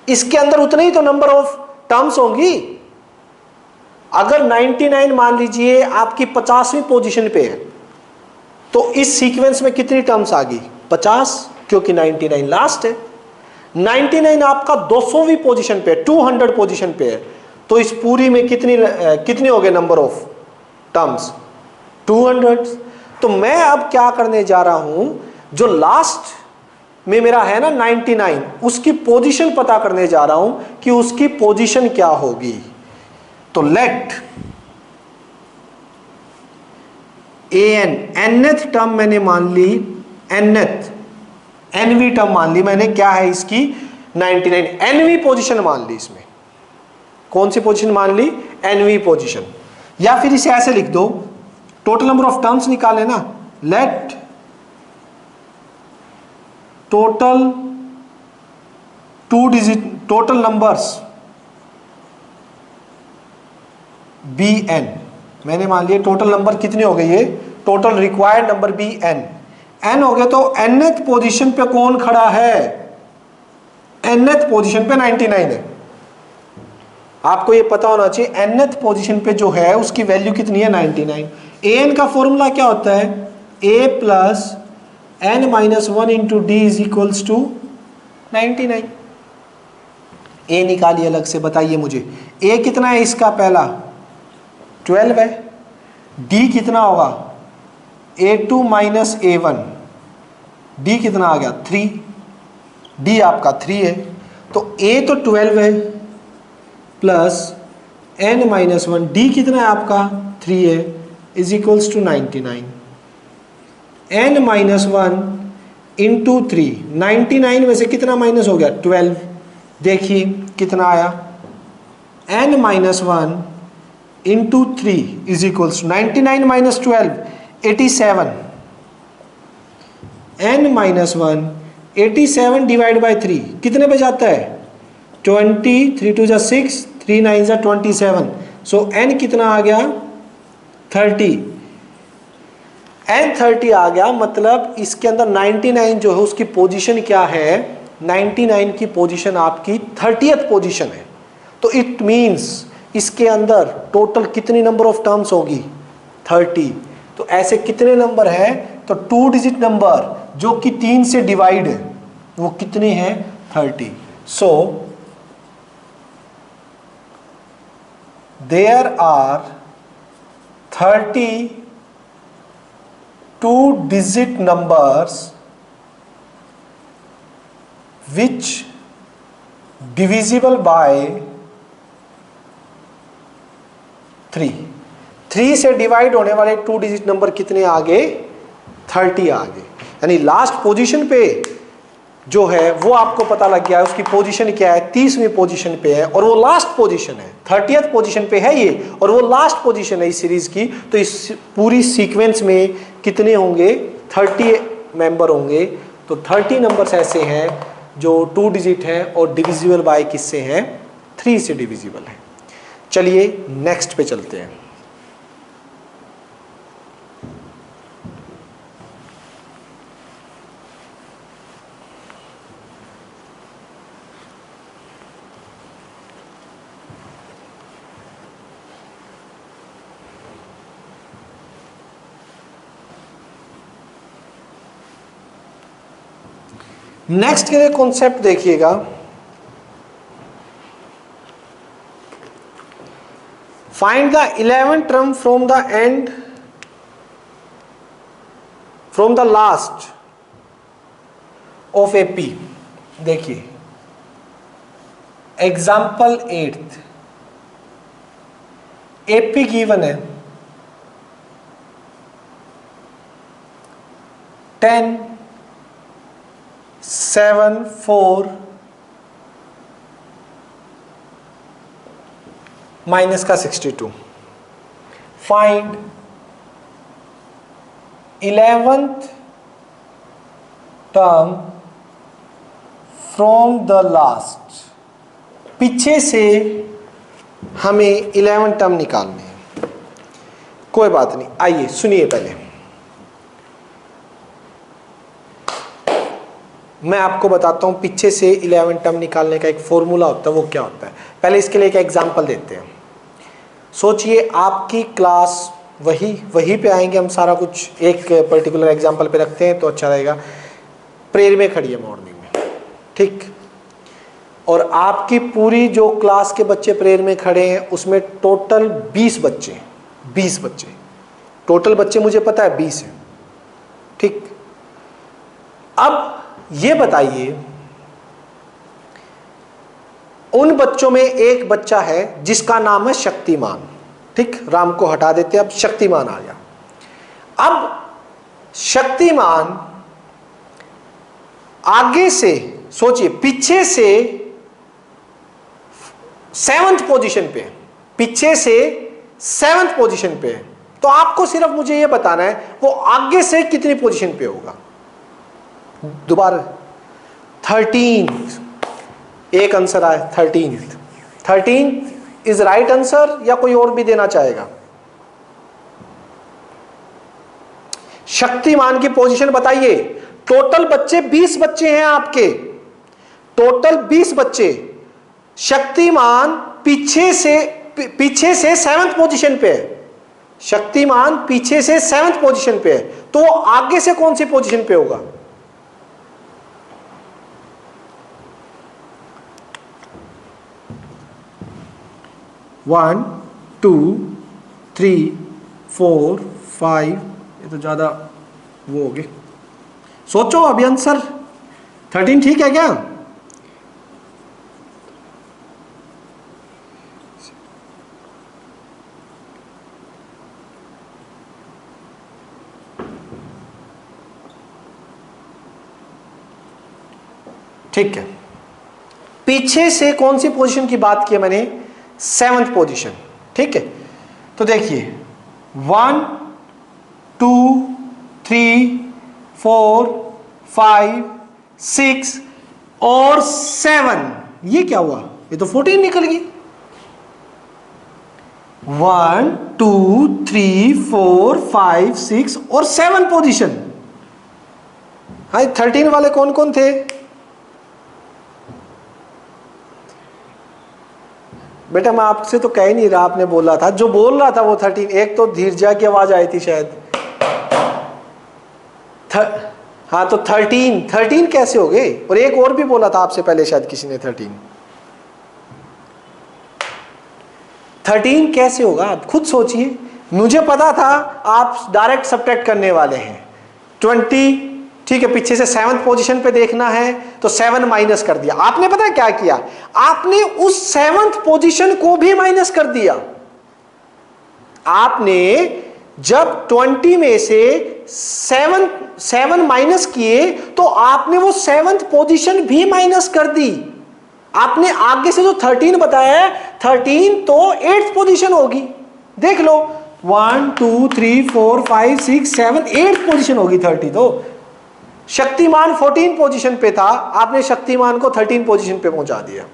इसके अंदर उतने ही तो नंबर ऑफ टर्म्स होंगी. अगर 99 मान लीजिए आपकी 50वीं पोजीशन पे है, तो इस सीक्वेंस में कितनी टर्म्स आ गई? 50, क्योंकि 99 लास्ट है. 99 आपका 200वीं पोजीशन पे, 200 पोजीशन पे है, तो इस पूरी में कितने हो गए नंबर ऑफ टर्म्स? 200. तो मैं अब क्या करने जा रहा हूं, जो लास्ट में मेरा है ना 99, उसकी पोजीशन पता करने जा रहा हूं कि उसकी पोजीशन क्या होगी. तो लेट nth टर्म मैंने मान ली, nवीं टर्म मान ली मैंने, क्या है इसकी? 99. nवीं पोजीशन मान ली. इसमें कौन सी पोजीशन मान ली? nवीं पोजीशन. या फिर इसे ऐसे लिख दो, टोटल नंबर ऑफ टर्म्स निकाले ना, let total 2 digit total numbers bn. मैंने मान लिया टोटल नंबर कितने हो गए? ये total required number bn. n हो गया, तो nth पोजीशन पे कौन खड़ा है? nth पोजीशन पे 99 है. आपको ये पता होना चाहिए nth पोजीशन पे जो है उसकी वैल्यू कितनी है? 99. an का फॉर्मूला क्या होता है? a plus n minus 1 into D is equals to 99. a निकालिए अलग से, बताइए मुझे a कितना है इसका? पहला 12 है. d कितना होगा? a2 minus a1. d कितना आ गया? 3. d आपका 3 है, तो a तो 12 है प्लस n माइनस 1, d कितना है आपका? 3 है, is equals to 99. n minus 1 into 3, 99 में से कितना माइनस हो गया? 12. देखिए कितना आया? n minus 1 into 3 is equals 99 minus 12, 87. n minus 1, 87 divide by 3 कितने पे जाता है? 20, 3 2 जा 6, 3 9 जा 27, सो n कितना आ गया? 30। n 30 आ गया, मतलब इसके अंदर 99 जो है उसकी पोजीशन क्या है? 99 की पोजीशन आपकी 30th पोजीशन है। तो इट मींस इसके अंदर टोटल कितनी नंबर ऑफ टर्म्स होगी? 30। तो ऐसे कितने नंबर है? तो 2 डिजिट नंबर जो कि 3 से डिवाइड है वो कितने हैं? 30। So there are 30 2-digit numbers which divisible by 3। 3 से डिवाइड होने वाले 2 डिजिट नंबर कितने आ गए? 30 आ गए। यानी लास्ट पोजीशन पे जो है वो आपको पता लग गया है उसकी पोजीशन क्या है? 30वीं पोजीशन पे है और वो लास्ट पोजीशन है, 30th पोजीशन पे है ये और वो लास्ट पोजीशन है इस सीरीज की। तो इस पूरी सीक्वेंस में कितने होंगे? 30 मेंबर होंगे। तो 30 नंबर्स ऐसे हैं जो 2 डिजिट हैं और डिविजिबल बाय किससे हैं? 3 से डिविजिबल है। चलिए नेक्स्ट पे चलते हैं। नेक्स्ट के कॉन्सेप्ट देखिएगा, find the 11th term from the end from the last of AP. देखिए एग्जाम्पल 8th, एपी गिवन है 10 7 4 माइनस का 62। Find 11th term from the last. पीछे से हमें 11 टर्म निकालने हैं। कोई बात नहीं, आइए सुनिए पहले। मैं आपको बताता हूँ पीछे से 11 टर्म निकालने का एक फॉर्मूला होता है, वो क्या होता है। पहले इसके लिए एक एग्जांपल देते हैं। सोचिए आपकी क्लास वही पे आएंगे, हम सारा कुछ एक पर्टिकुलर एग्जांपल पे रखते हैं तो अच्छा रहेगा। प्रेयर में खड़ी है मॉर्निंग में, ठीक, और आपकी पूरी जो क्लास के बच्चे प्रेयर में खड़े हैं उसमें टोटल 20 बच्चे टोटल बच्चे मुझे पता है 20 हैं, ठीक। अब ये बताइए उन बच्चों में एक बच्चा है जिसका नाम है शक्तिमान, ठीक, राम को हटा देते, अब शक्तिमान आ गया। अब शक्तिमान आगे से सोचिए पीछे से 7th पोजीशन पे, पीछे से 7th पोजीशन पे है, तो आपको सिर्फ मुझे ये बताना है वो आगे से कितनी पोजीशन पे होगा। दोबारा 13th, एक आंसर आया 13th इज राइट आंसर या कोई और भी देना चाहेगा? शक्तिमान की पोजीशन बताइए। टोटल बच्चे 20 बच्चे हैं आपके, टोटल 20 बच्चे। शक्तिमान पीछे से 7th पोजीशन पे है, शक्तिमान पीछे से 7th पोजीशन पे है, तो आगे से कौन सी पोजीशन पे होगा? वन 2 3 4 5, ये तो ज्यादा वो हो गए। सोचो अभी आंसर 13 ठीक है क्या? ठीक है, पीछे से कौन सी पोजीशन की बात की है मैंने? 7th पोजीशन, ठीक है। तो देखिए 1 2 3 4 5 6 और 7, ये क्या हुआ, ये तो 14 निकल गई। 1 2 3 4 5 6 और 7 पोजीशन। हाँ, 13 वाले कौन कौन थे? बेटा मैं आपसे तो कह ही नहीं रहा, आपने बोला था, जो बोल रहा था वो 13। एक तो धीरजा की आवाज आई थी शायद। हाँ तो 13 कैसे हो गए? और एक और भी बोला था आपसे पहले शायद किसी ने 13 कैसे होगा? आप खुद सोचिए। मुझे पता था आप डायरेक्ट सब्ट्रैक्ट करने वाले हैं। 20, ठीक है, पीछे से 7th पोजीशन पे देखना है तो 7 माइनस कर दिया। आपने पता है क्या किया? आपने उस 7th पोजीशन को भी माइनस कर दिया। आपने जब 20 में से 7 माइनस किए तो आपने वो 7th पोजीशन भी माइनस कर दी। आपने आगे से जो 13 बताया है, 13 तो 8th पोजीशन होगी। देख लो, 1 2 3 4 5 6 7 8th पोजीशन होगी 30। तो शक्तिमान 14 पोजीशन पे था, आपने शक्तिमान को 13 पोजीशन पे पहुंचा दिया।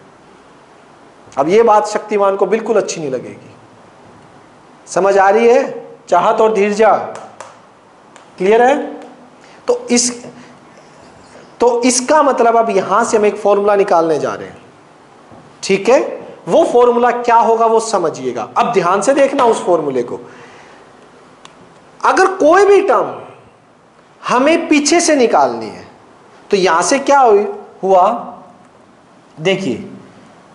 अब ये बात शक्तिमान को बिल्कुल अच्छी नहीं लगेगी। समझ आ रही है? चाहत और धीरजा क्लियर है? तो इसका मतलब अब यहां से हम एक फॉर्मूला निकालने जा रहे हैं, ठीक है? वो फॉर्मूला क्या होगा वो समझिएगा। अब ध्यान से देखना उस फॉर्मूले को। अगर कोई भी टर्म हमें पीछे से निकालनी है तो यहां से क्या हुआ, देखिए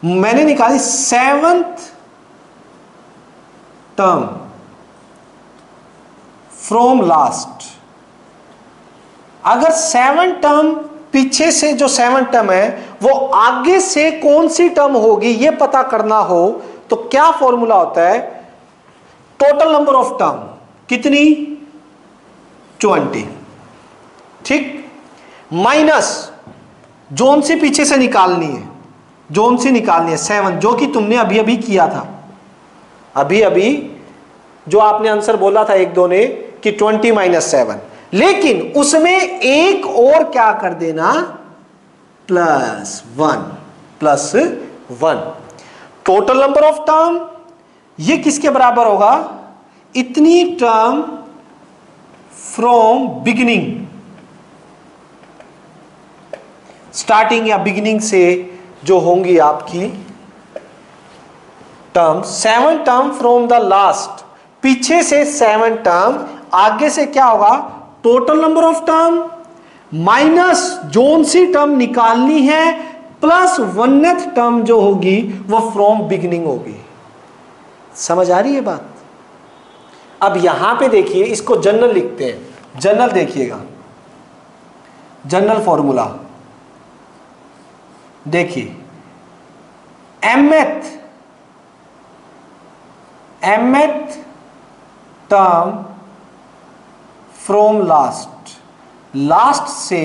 मैंने निकाली 7th टर्म फ्रॉम लास्ट। अगर 7 टर्म पीछे से जो 7 टर्म है वो आगे से कौन सी टर्म होगी ये पता करना हो तो क्या फॉर्मूला होता है? टोटल नंबर ऑफ टर्म कितनी? 20, ठीक, माइनस जोन से पीछे से निकालनी है, जोन से निकालनी है 7, जो कि तुमने अभी अभी किया था। अभी अभी जो आपने आंसर बोला था एक दो ने कि 20 माइनस 7, लेकिन उसमें एक और क्या कर देना, +1 टोटल नंबर ऑफ टर्म ये किसके बराबर होगा? इतनी टर्म फ्रॉम बिगिनिंग, स्टार्टिंग या बिगिनिंग से जो होंगी आपकी term, 7 term from the last, पीछे से 7 टर्म, आगे से क्या होगा? Total number of term minus जोन सी टर्म निकालनी है प्लस 1th टर्म जो होगी वो फ्रॉम बिगिनिंग होगी। समझ आ रही है बात? अब यहां पे देखिए, इसको जनरल लिखते हैं। जनरल देखिएगा, जनरल फॉर्मूला देखिए, mth term from last, last से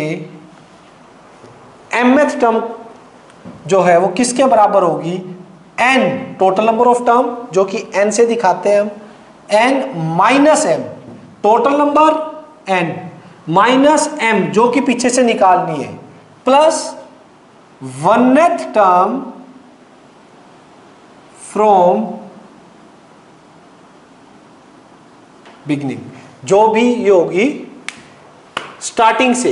mth टर्म जो है वो किसके बराबर होगी? n, total number of term जो कि n से दिखाते हैं हम, n minus m, total number n minus m जो कि पीछे से निकालनी है, plus 1th term from beginning, जो भी ये होगी स्टार्टिंग से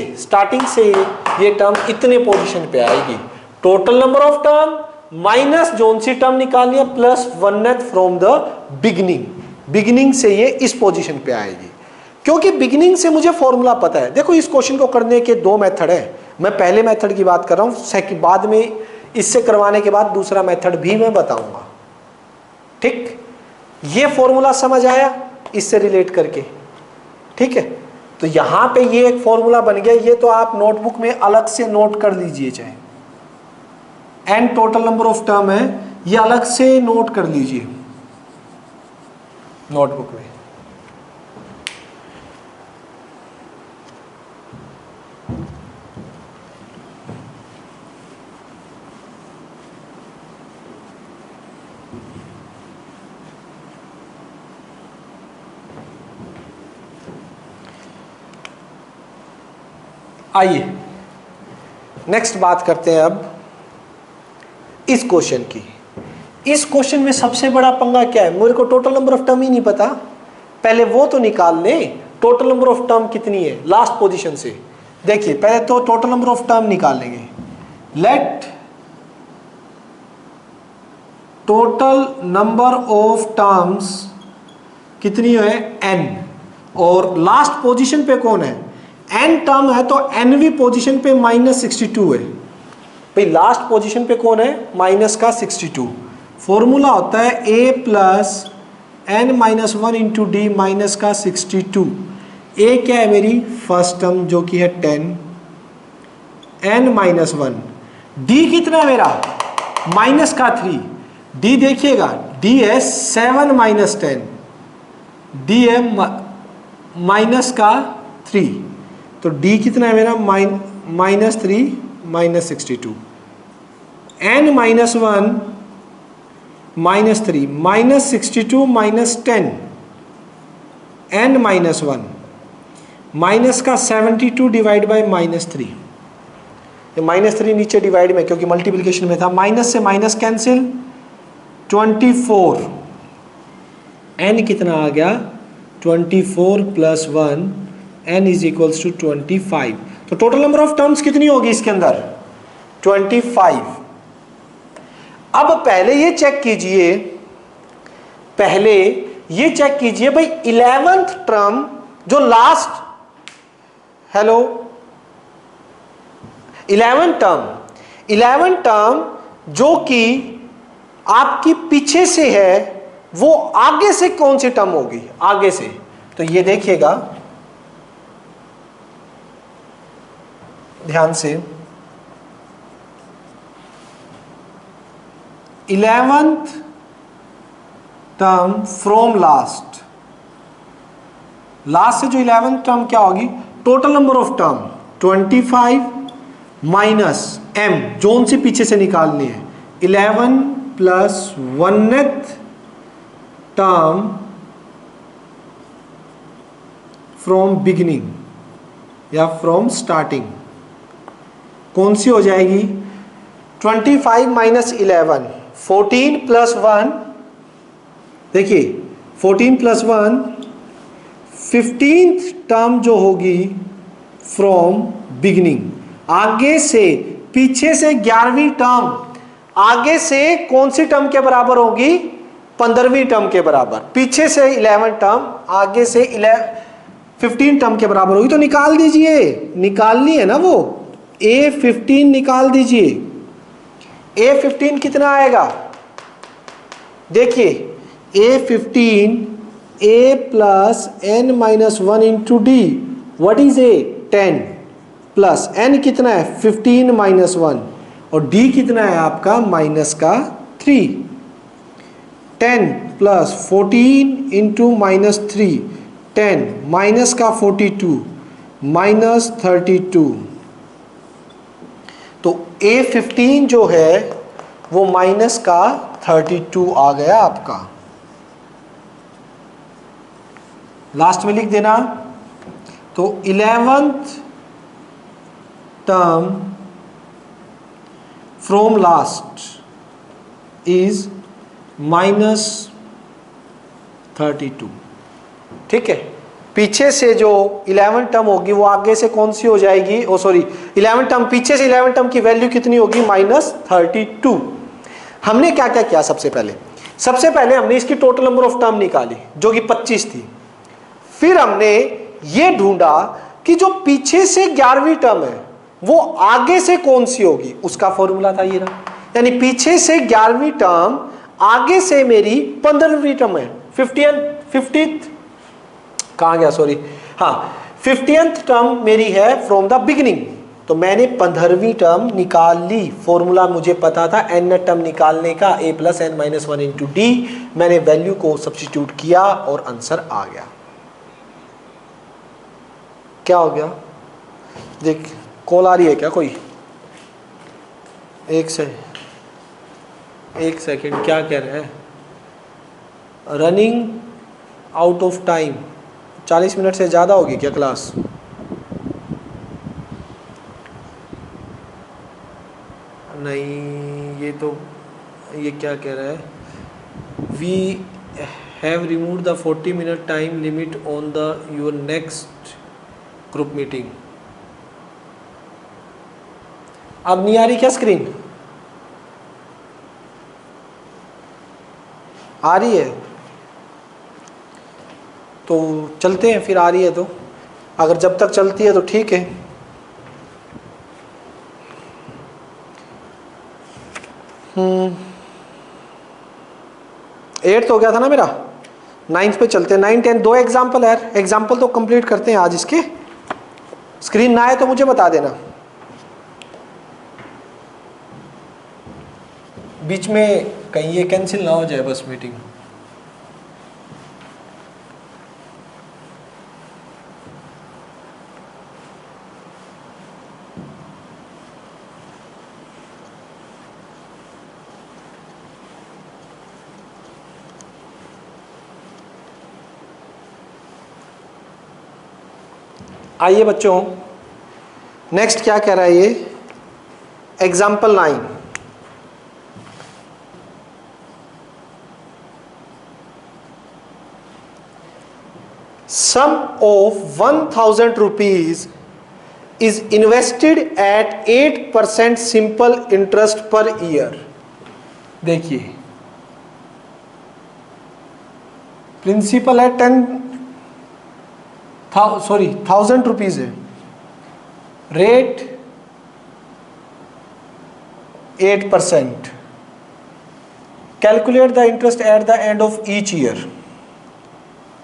ये टर्म इतने पोजीशन पे आएगी। Total number of term minus जोन सी टर्म निकालनी है plus 1th from the beginning, beginning से ये इस पोजीशन पे आएगी। क्योंकि बिगनिंग से मुझे फॉर्मूला पता है। देखो इस क्वेश्चन को करने के 2 मेथड है, मैं पहले मेथड की बात कर रहा हूं, बाद में इससे करवाने के बाद दूसरा मेथड भी मैं बताऊंगा, ठीक? ये फॉर्मूला समझ आया इससे रिलेट करके, ठीक है? तो यहां पे ये एक फॉर्मूला बन गया, ये तो आप नोटबुक में अलग से नोट कर लीजिए, चाहे n total number of term है, ये अलग से नोट कर लीजिए नोटबुक में। आइए नेक्स्ट बात करते हैं अब इस क्वेश्चन की। इस क्वेश्चन में सबसे बड़ा पंगा क्या है, मेरे को टोटल नंबर ऑफ टर्म ही नहीं पता, पहले वो तो निकाल लें। टोटल नंबर ऑफ टर्म कितनी है लास्ट पोजीशन से, देखिए पहले तो टोटल नंबर ऑफ टर्म निकाल लेंगे। Let total number of terms कितनी है n, और लास्ट पोजीशन पे कौन है, n टर्म है तो nवीं पोजीशन पे -62 है भाई। लास्ट पोजीशन पे कौन है, माइनस का 62। फॉर्मूला होता है a plus n-1 into D minus का 62। a क्या है मेरी फर्स्ट टर्म जो कि है 10, n-1, d कितना है मेरा माइनस का 3, d देखिएगा d है 7 माइनस 10, d है माइनस का 3, तो d कितना है मेरा -3 -62, n-1 -3 -62 -10, n-1 माइनस का 72 डिवाइड बाय -3। ये -3 नीचे डिवाइड में क्योंकि मल्टीप्लिकेशन में था, माइनस से माइनस कैंसिल, 24, n कितना आ गया 24 + 1, n इज इक्वल्स टू 25। तो टोटल नंबर ऑफ टर्म्स कितनी होगी इसके अंदर 25। अब पहले ये चेक कीजिए, पहले ये चेक कीजिए भाई 11th टर्म जो लास्ट, हेलो 11th टर्म जो कि आपकी पीछे से है वो आगे से कौन सी टर्म होगी, आगे से। तो ये देखिएगा ध्यान से, 11th term from last, last से जो 11th टर्म क्या होगी, total number of term 25 minus m zone से पीछे से निकालनी है, 11 plus 1th term from beginning या फ्रॉम स्टार्टिंग, कौन सी हो जाएगी 25 माइनस 11, 14 प्लस 1, देखिए 14 प्लस 1, 15th टर्म जो होगी फ्रॉम बिगिनिंग, आगे से पीछे से 11वीं टर्म, आगे से कौन सी टर्म के बराबर होगी 15वीं टर्म के बराबर, पीछे से 11 टर्म आगे से 15 टर्म के बराबर होगी। तो निकाल दीजिए, निकालनी है ना वो, A15 निकाल दीजिए। A15 कितना आएगा, देखिए A15 A plus n-1 into D, what is A 10 plus n कितना है 15 माइनस 1 और d कितना है आपका माइनस का 3, 10 प्लस 14 इंटू -3, 10 माइनस का 42 -32। तो A15 जो है वो माइनस का 32 आ गया आपका, लास्ट में लिख देना। तो 11th term from last is -32, ठीक है। पीछे से जो 11 टर्म होगी वो आगे से कौन सी हो जाएगी, ओ सॉरी 11 टर्म, पीछे से 11 टर्म की वैल्यू कितनी होगी -32। हमने क्या क्या किया, सबसे पहले हमने इसकी टोटल नंबर ऑफ टर्म निकाली जो कि 25 थी। फिर हमने ये ढूंढा कि जो पीछे से 11वीं टर्म है वो आगे से कौन सी होगी, उसका फॉर्मूला था ये ना, यानी पीछे से 11वीं टर्म आगे से मेरी 15वीं टर्म है, 50th कहाँ गया, सॉरी हाँ 50th टर्म मेरी है फ्रॉम द बिगिनिंग। तो मैंने 15वीं टर्म निकाल ली, फॉर्मूला मुझे पता था n टर्म निकालने का, a plus n-1 into D, मैंने वैल्यू को सब्स्टिट्यूट किया और आंसर आ गया। क्या हो गया, देख कॉल आ रही है क्या कोई, एक सेकेंड क्या कह रहे हैं, running out of time, 40 minute से ज़्यादा होगी क्या क्लास, तो ये क्या कह रहा है, we have remove the 40 minute time limit on the your next group meeting. अब नहीं आ रही क्या स्क्रीन? आ रही है तो चलते हैं, फिर आ रही है तो, अगर जब तक चलती है तो ठीक है। एट्थ हो गया था ना मेरा, 9th पे चलते हैं। 9, 10 दो एग्जाम्पल है, एग्जाम्पल तो कंप्लीट करते हैं आज इसके। स्क्रीन ना आए तो मुझे बता देना, बीच में कहीं ये कैंसिल ना हो जाए बस मीटिंग। आइए बच्चों, नेक्स्ट क्या कह रहा है ये, example 9। Sum of 1000 rupees is invested at 8% simple interest per year। देखिए प्रिंसिपल है 1000 रुपीज है, rate 8%। Calculate the interest at the end of each year.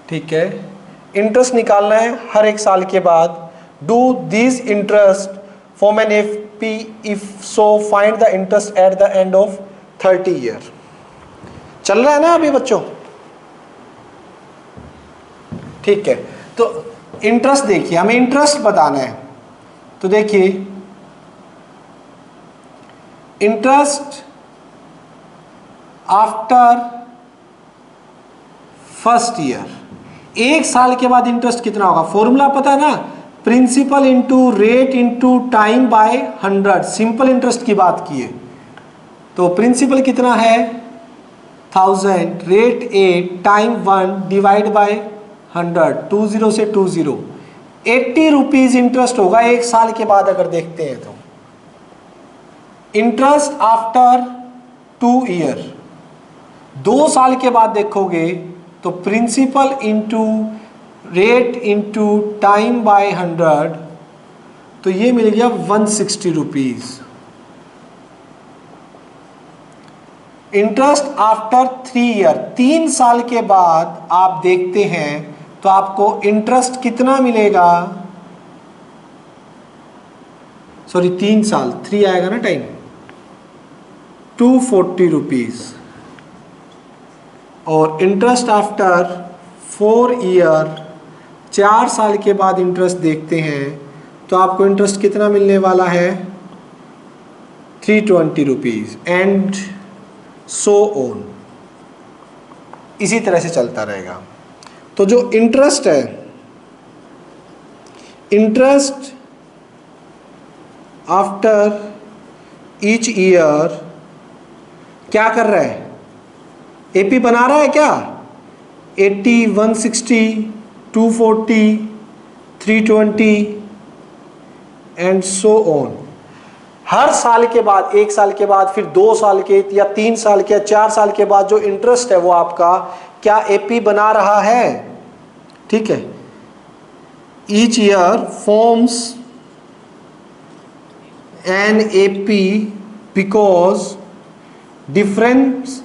ठीक है, इंटरेस्ट निकालना है हर एक साल के बाद। Do this interest form an FP, if so find the interest at the end of 30 year. चल रहा है ना अभी बच्चों? ठीक है, तो इंटरेस्ट देखिए, हमें इंटरेस्ट बताना है। तो देखिए इंटरेस्ट आफ्टर फर्स्ट ईयर, एक साल के बाद इंटरेस्ट कितना होगा? फॉर्मूला पता है ना, principal into rate into time by 100। Simple interest की बात की है तो प्रिंसिपल कितना है 1000, रेट 8, टाइम 1 डिवाइड बाय 100, 20 से 20, 80 रुपीज इंटरेस्ट होगा एक साल के बाद। अगर देखते हैं तो इंटरेस्ट आफ्टर 2 ईयर, 2 साल के बाद देखोगे तो principal into rate into time by 100, तो ये मिल गया 160 रुपीज। इंटरेस्ट आफ्टर 3 ईयर, 3 साल के बाद आप देखते हैं तो आपको इंटरेस्ट कितना मिलेगा? सॉरी 3 साल, 3 आएगा ना टाइम, 240 रुपीज। और इंटरेस्ट आफ्टर 4 ईयर, 4 साल के बाद इंटरेस्ट देखते हैं तो आपको इंटरेस्ट कितना मिलने वाला है? 320 रुपीज एंड सो ऑन। इसी तरह से चलता रहेगा। तो जो इंटरेस्ट है, इंटरेस्ट आफ्टर ईच ईयर क्या कर रहा है? एपी बना रहा है क्या? 80, 160, 240, 320 एंड सो ऑन। हर साल के बाद, 1 साल के बाद, फिर 2 साल के या 3 साल के या 4 साल के बाद जो इंटरेस्ट है वो आपका क्या एपी बना रहा है? ठीक है, each year forms an AP because difference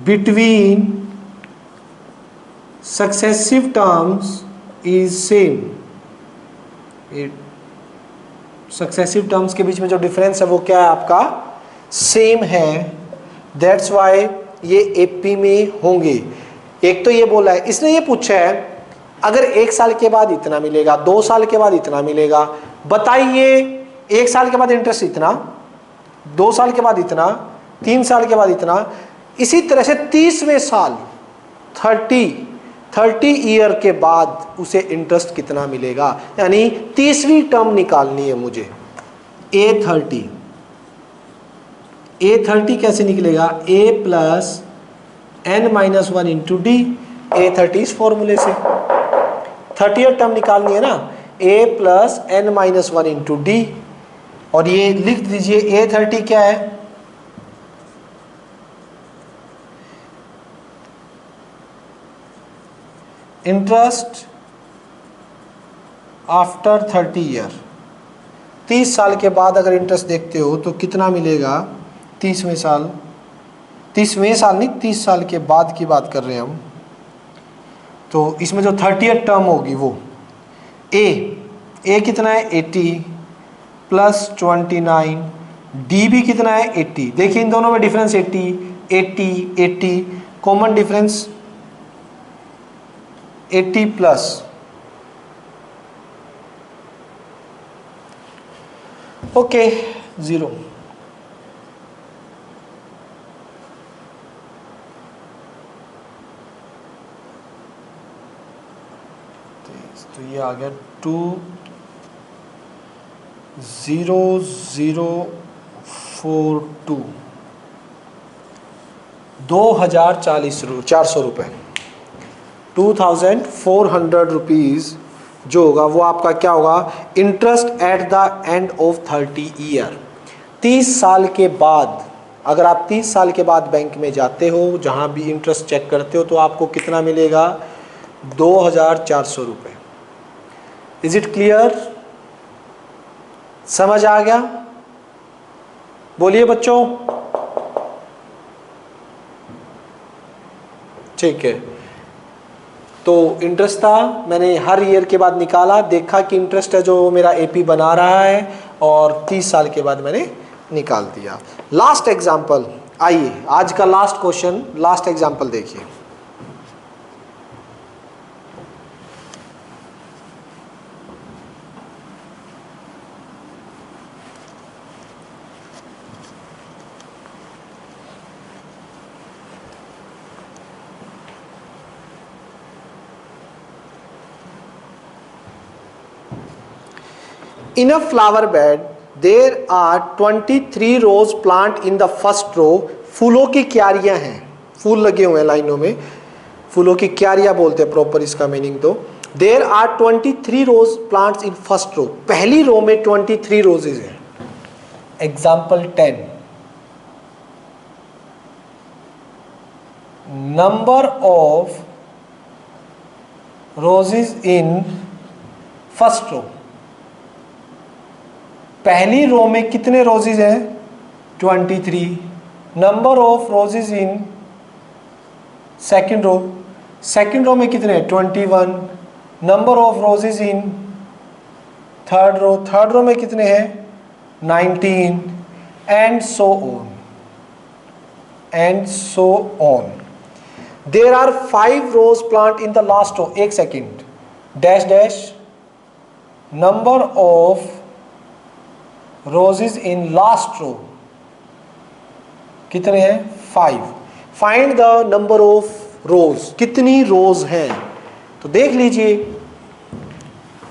between successive terms is same. Successive terms के बीच में जो डिफरेंस है वो क्या है आपका? सेम है। दैट्स वाई ये एपी में होंगे। एक तो ये बोला है, इसने ये पूछा है अगर 1 साल के बाद इतना मिलेगा, 2 साल के बाद इतना मिलेगा, बताइए 1 साल के बाद इंटरेस्ट इतना, 2 साल के बाद इतना, 3 साल के बाद इतना, इसी तरह से 30वें साल 30 ईयर के बाद उसे इंटरेस्ट कितना मिलेगा। यानी 30वीं टर्म निकालनी है मुझे, A30। A30 कैसे निकलेगा, A plus n minus one into D. A30 इस फॉर्मूले से 30th टर्म निकालनी है ना, A plus n minus one into D. और ये लिख दीजिए A30 क्या है, इंटरेस्ट आफ्टर 30 ईयर। 30 साल के बाद अगर इंटरेस्ट देखते हो तो कितना मिलेगा, 30वें साल, 30वें साल नहीं 30 साल के बाद की बात कर रहे हैं हम। तो इसमें जो 30th टर्म होगी वो ए कितना है 80 प्लस 29, डी भी कितना है 80। देखिए इन दोनों में difference 80 common difference 80 plus, okay 0। तो ये आ गया 20042 400 रुपये, 2400 रुपीज़ जो होगा वो आपका क्या होगा, interest at the end of 30 year. 30 साल के बाद, अगर आप 30 साल के बाद बैंक में जाते हो, जहाँ भी इंटरेस्ट चेक करते हो, तो आपको कितना मिलेगा, 2400 रुपये। इज इट क्लियर, समझ आ गया, बोलिए बच्चों। ठीक है, तो इंटरेस्ट था, मैंने हर ईयर के बाद निकाला, देखा कि इंटरेस्ट है जो मेरा एपी बना रहा है, और 30 साल के बाद मैंने निकाल दिया। लास्ट एग्जाम्पल, आइए आज का लास्ट क्वेश्चन, लास्ट एग्जाम्पल देखिए। In a flower bed, there are 23 rose plant in the first row. फूलों की क्यारियां हैं, फूल लगे हुए हैं लाइनों में, फूलों की क्यारियां बोलते हैं प्रॉपर इसका मीनिंग। तो There are 23 rose plants in first row. पहली रो में 23 रोजेज हैं। Example 10, number of roses in first row. पहली रो में कितने रोजेज हैं, 23। Number of roses in second row, second row में कितने हैं, 21। Number of roses in third row, third row में कितने हैं, 19, and so on, and so on. There are 5 rose plant in the last row. एक second, dash dash, number of roses in last row कितने हैं, 5। Find the number of rows, कितनी रोज हैं। तो देख लीजिए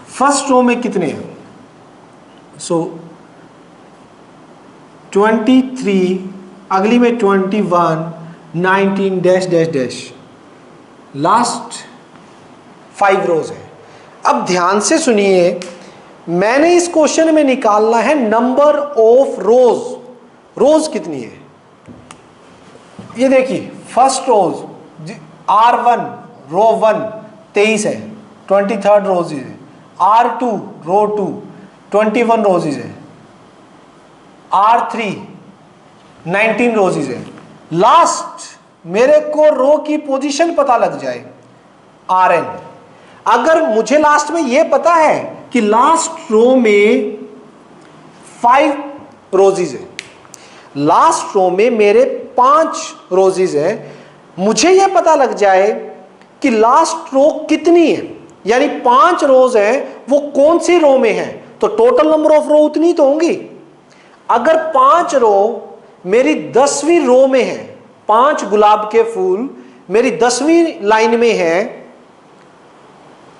फर्स्ट रो में कितने हैं, सो 23, अगली में 21, 19, डैश डैश डैश, लास्ट 5 रोज है। अब ध्यान से सुनिए, मैंने इस क्वेश्चन में निकालना है नंबर ऑफ रोज, रोज कितनी है। ये देखिए फर्स्ट रोज R1 रो 1 23 है, 23rd रोजेज है। R2 रो 2 21 रोजेज है। R3 19 रोजेज है। लास्ट मेरे को रो की पोजीशन पता लग जाए, Rn। अगर मुझे लास्ट में ये पता है कि लास्ट रो में 5 रोजेज है, लास्ट रो में मेरे 5 रोजेज है, मुझे यह पता लग जाए कि लास्ट रो कितनी है, यानी 5 रोज है, वो कौन सी रो में है, तो टोटल नंबर ऑफ रो उतनी तो होंगी। अगर 5 रो मेरी 10वीं रो में है, 5 गुलाब के फूल मेरी 10वीं लाइन में है,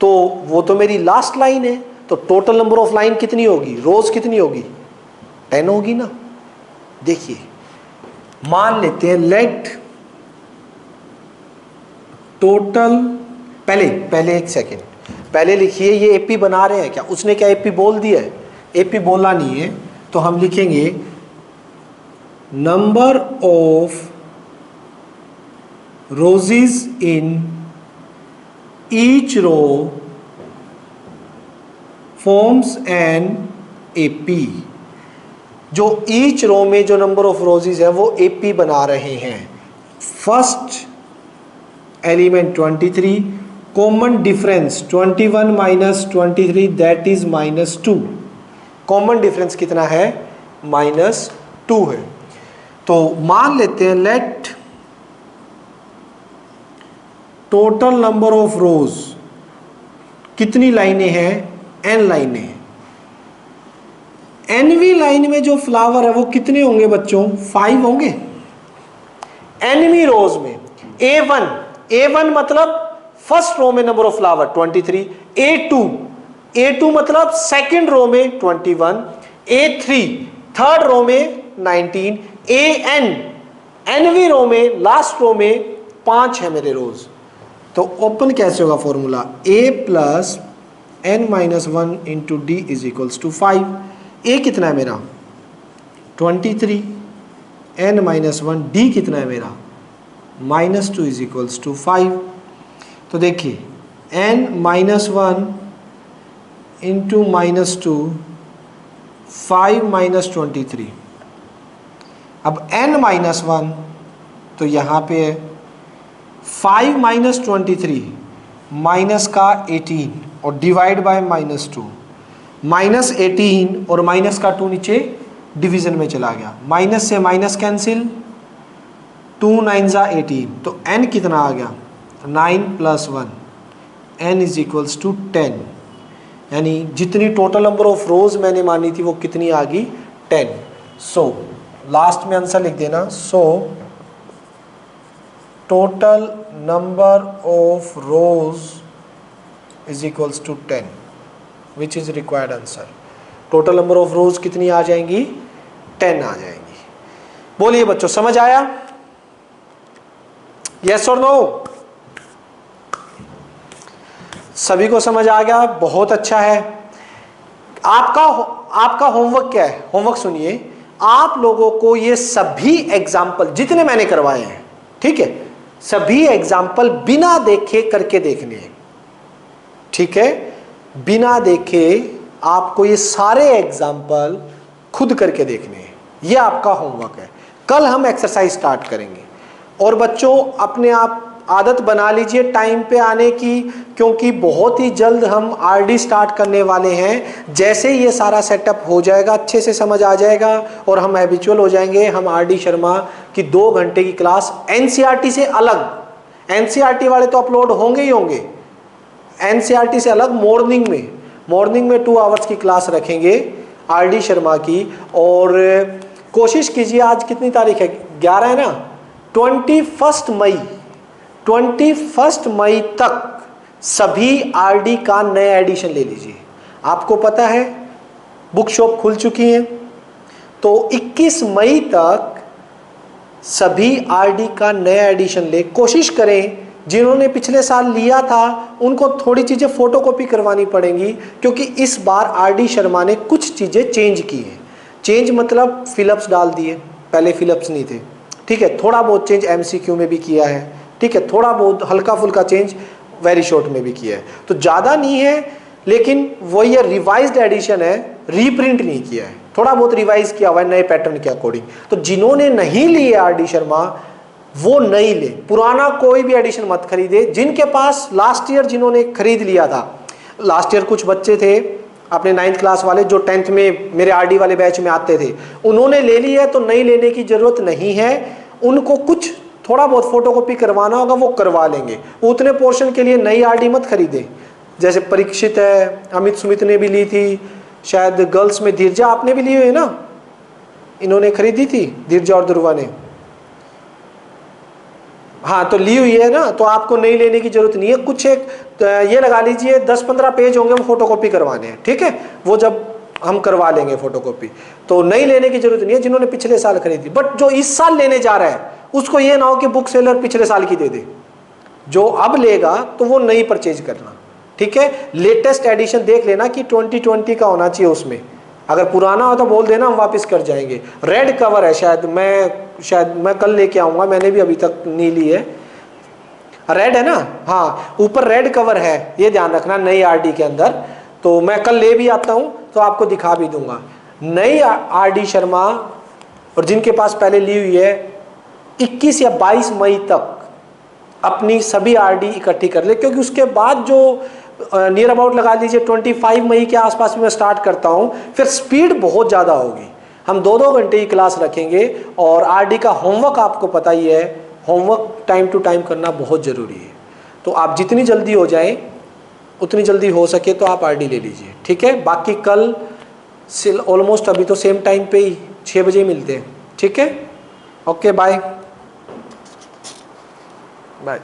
तो वो तो मेरी लास्ट लाइन है, तो टोटल नंबर ऑफ लाइन कितनी होगी, रोज कितनी होगी, 10 होगी ना। देखिए मान लेते हैं लेट टोटल, पहले एक सेकेंड, पहले लिखिए ये एपी बना रहे हैं क्या, उसने क्या एपी बोल दिया है, एपी बोलना नहीं है, तो हम लिखेंगे number of roses in each row forms an AP. जो ईच रो में जो नंबर ऑफ रोजेस है वो एपी बना रहे हैं। First element 23, common difference 21 minus 23 that is -2। Common difference कितना है, -2 है। तो मान लेते हैं let total number of rows, कितनी लाइनें हैं, n लाइनें हैं। nवी लाइन में जो फ्लावर है वो कितने होंगे बच्चों, 5 होंगे। nवी रोज में A1 मतलब फर्स्ट रो में नंबर ऑफ फ्लावर 23, A2 मतलब सेकंड रो में 21, A3 थर्ड रो में 19, nवी रो में लास्ट रो में 5 है मेरे रोज। तो ओपन कैसे होगा formula, A plus n-1 into D is equals to 5। A कितना है मेरा 23, n-1, D कितना है मेरा -2 इज इक्वल्स टू 5। तो देखिए n-1 इंटू -2, 5 - 23। अब n-1 तो यहाँ पे है 5 - 23 माइनस का 18 और डिवाइड बाय -2, -18 और माइनस का 2 नीचे डिवीजन में चला गया, माइनस से माइनस कैंसिल, 2 9 ज़ा 18, तो n कितना आ गया 9 + 1, n इज इक्वल्स टू 10। यानी जितनी टोटल नंबर ऑफ रोज मैंने मानी थी वो कितनी आ गई 10। सो लास्ट में आंसर लिख देना, so total number of rows is equals to 10 which is required answer. Total number of rows कितनी आ जाएंगी 10 आ जाएंगी। बोलिए बच्चों समझ आया, यस और नो? सभी को समझ आ गया, बहुत अच्छा है। आपका होमवर्क क्या है, होमवर्क सुनिए, आप लोगों को ये सभी एग्जाम्पल जितने मैंने करवाए हैं, ठीक है, सभी एग्जाम्पल बिना देखे करके देखने हैं, ठीक है, बिना देखे आपको ये सारे एग्जाम्पल खुद करके देखने हैं। ये आपका होमवर्क है। कल हम एक्सरसाइज स्टार्ट करेंगे और बच्चों अपने आप आदत बना लीजिए टाइम पे आने की, क्योंकि बहुत ही जल्द हम आरडी स्टार्ट करने वाले हैं। जैसे ये सारा सेटअप हो जाएगा, अच्छे से समझ आ जाएगा और हम हैबिचुअल हो जाएंगे। हम आरडी शर्मा की 2 घंटे की क्लास एनसीईआरटी से अलग, एनसीईआरटी वाले तो अपलोड होंगे ही होंगे, एनसीईआरटी से अलग मॉर्निंग में 2 आवर्स की क्लास रखेंगे आरडी शर्मा की। और कोशिश कीजिए, आज कितनी तारीख है, 11 है ना, 21 मई तक सभी आरडी का नया एडिशन ले लीजिए। आपको पता है बुक शॉप खुल चुकी हैं, तो 21 मई तक सभी आरडी का नया एडिशन ले। कोशिश करें जिन्होंने पिछले साल लिया था उनको थोड़ी चीज़ें फोटोकॉपी करवानी पड़ेंगी, क्योंकि इस बार आरडी शर्मा ने कुछ चीज़ें चेंज की हैं। चेंज मतलब फिलअप्स डाल दिए, पहले फिलअप्स नहीं थे, ठीक है, थोड़ा बहुत चेंज एमसीक्यू में भी किया है, ठीक है, थोड़ा बहुत हल्का फुल्का चेंज वेरी शॉर्ट में भी किया है, तो ज़्यादा नहीं है, लेकिन वो ये रिवाइज्ड एडिशन है, रीप्रिंट नहीं किया है, थोड़ा बहुत रिवाइज किया हुआ है नए पैटर्न के अकॉर्डिंग। तो जिन्होंने नहीं लिए आरडी शर्मा वो नहीं ले, पुराना कोई भी एडिशन मत खरीदे। जिनके पास लास्ट ईयर जिन्होंने खरीद लिया था, लास्ट ईयर कुछ बच्चे थे अपने 9th क्लास वाले जो 10th में मेरे आरडी वाले बैच में आते थे, उन्होंने ले ली है, तो नई लेने की जरूरत नहीं है। उनको कुछ थोड़ा बहुत फोटोकॉपी करवाना होगा वो करवा लेंगे, उतने पोर्शन के लिए नई आरडी मत खरीदें। जैसे परीक्षित है, अमित सुमित ने भी ली थी, शायद गर्ल्स में धीरजा आपने भी ली हुई है ना, इन्होंने खरीदी थी धीरजा और ध्रुवा ने, हाँ तो ली हुई है ना, तो आपको नई लेने की जरूरत नहीं है। कुछ एक ये लगा लीजिए 10-15 पेज होंगे वो फोटोकॉपी करवाने हैं, ठीक है, वो जब हम करवा लेंगे फोटोकॉपी, तो नई लेने की जरूरत नहीं है जिन्होंने पिछले साल खरीदी। बट जो इस साल लेने जा रहा है उसको ये ना हो कि बुक सेलर पिछले साल की दे दे, जो अब लेगा तो वो नई परचेज करना, ठीक है। लेटेस्ट एडिशन देख लेना कि 2020 का होना चाहिए उसमें, अगर पुराना हो तो बोल देना, हम वापस कर जाएंगे। रेड कवर है, शायद मैं कल लेके आऊँगा, मैंने भी अभी तक नहीं ली है। रेड है ना, हाँ ऊपर रेड कवर है, ये ध्यान रखना नई आरडी के अंदर। तो मैं कल ले भी आता हूँ तो आपको दिखा भी दूंगा। नई आरडी शर्मा और जिनके पास पहले ली हुई है 21 या 22 मई तक अपनी सभी आरडी इकट्ठी कर ले, क्योंकि उसके बाद जो नियर अबाउट लगा लीजिए 25 मई के आसपास में मैं स्टार्ट करता हूँ, फिर स्पीड बहुत ज़्यादा होगी। हम 2-2 घंटे की क्लास रखेंगे और आरडी का होमवर्क आपको पता ही है, होमवर्क टाइम टू टाइम करना बहुत ज़रूरी है। तो आप जितनी जल्दी हो जाए उतनी जल्दी हो सके तो आप आरडी ले लीजिए, ठीक है। बाकी कल ऑलमोस्ट अभी तो सेम टाइम पे ही 6 बजे मिलते हैं, ठीक है। Okay bye bye.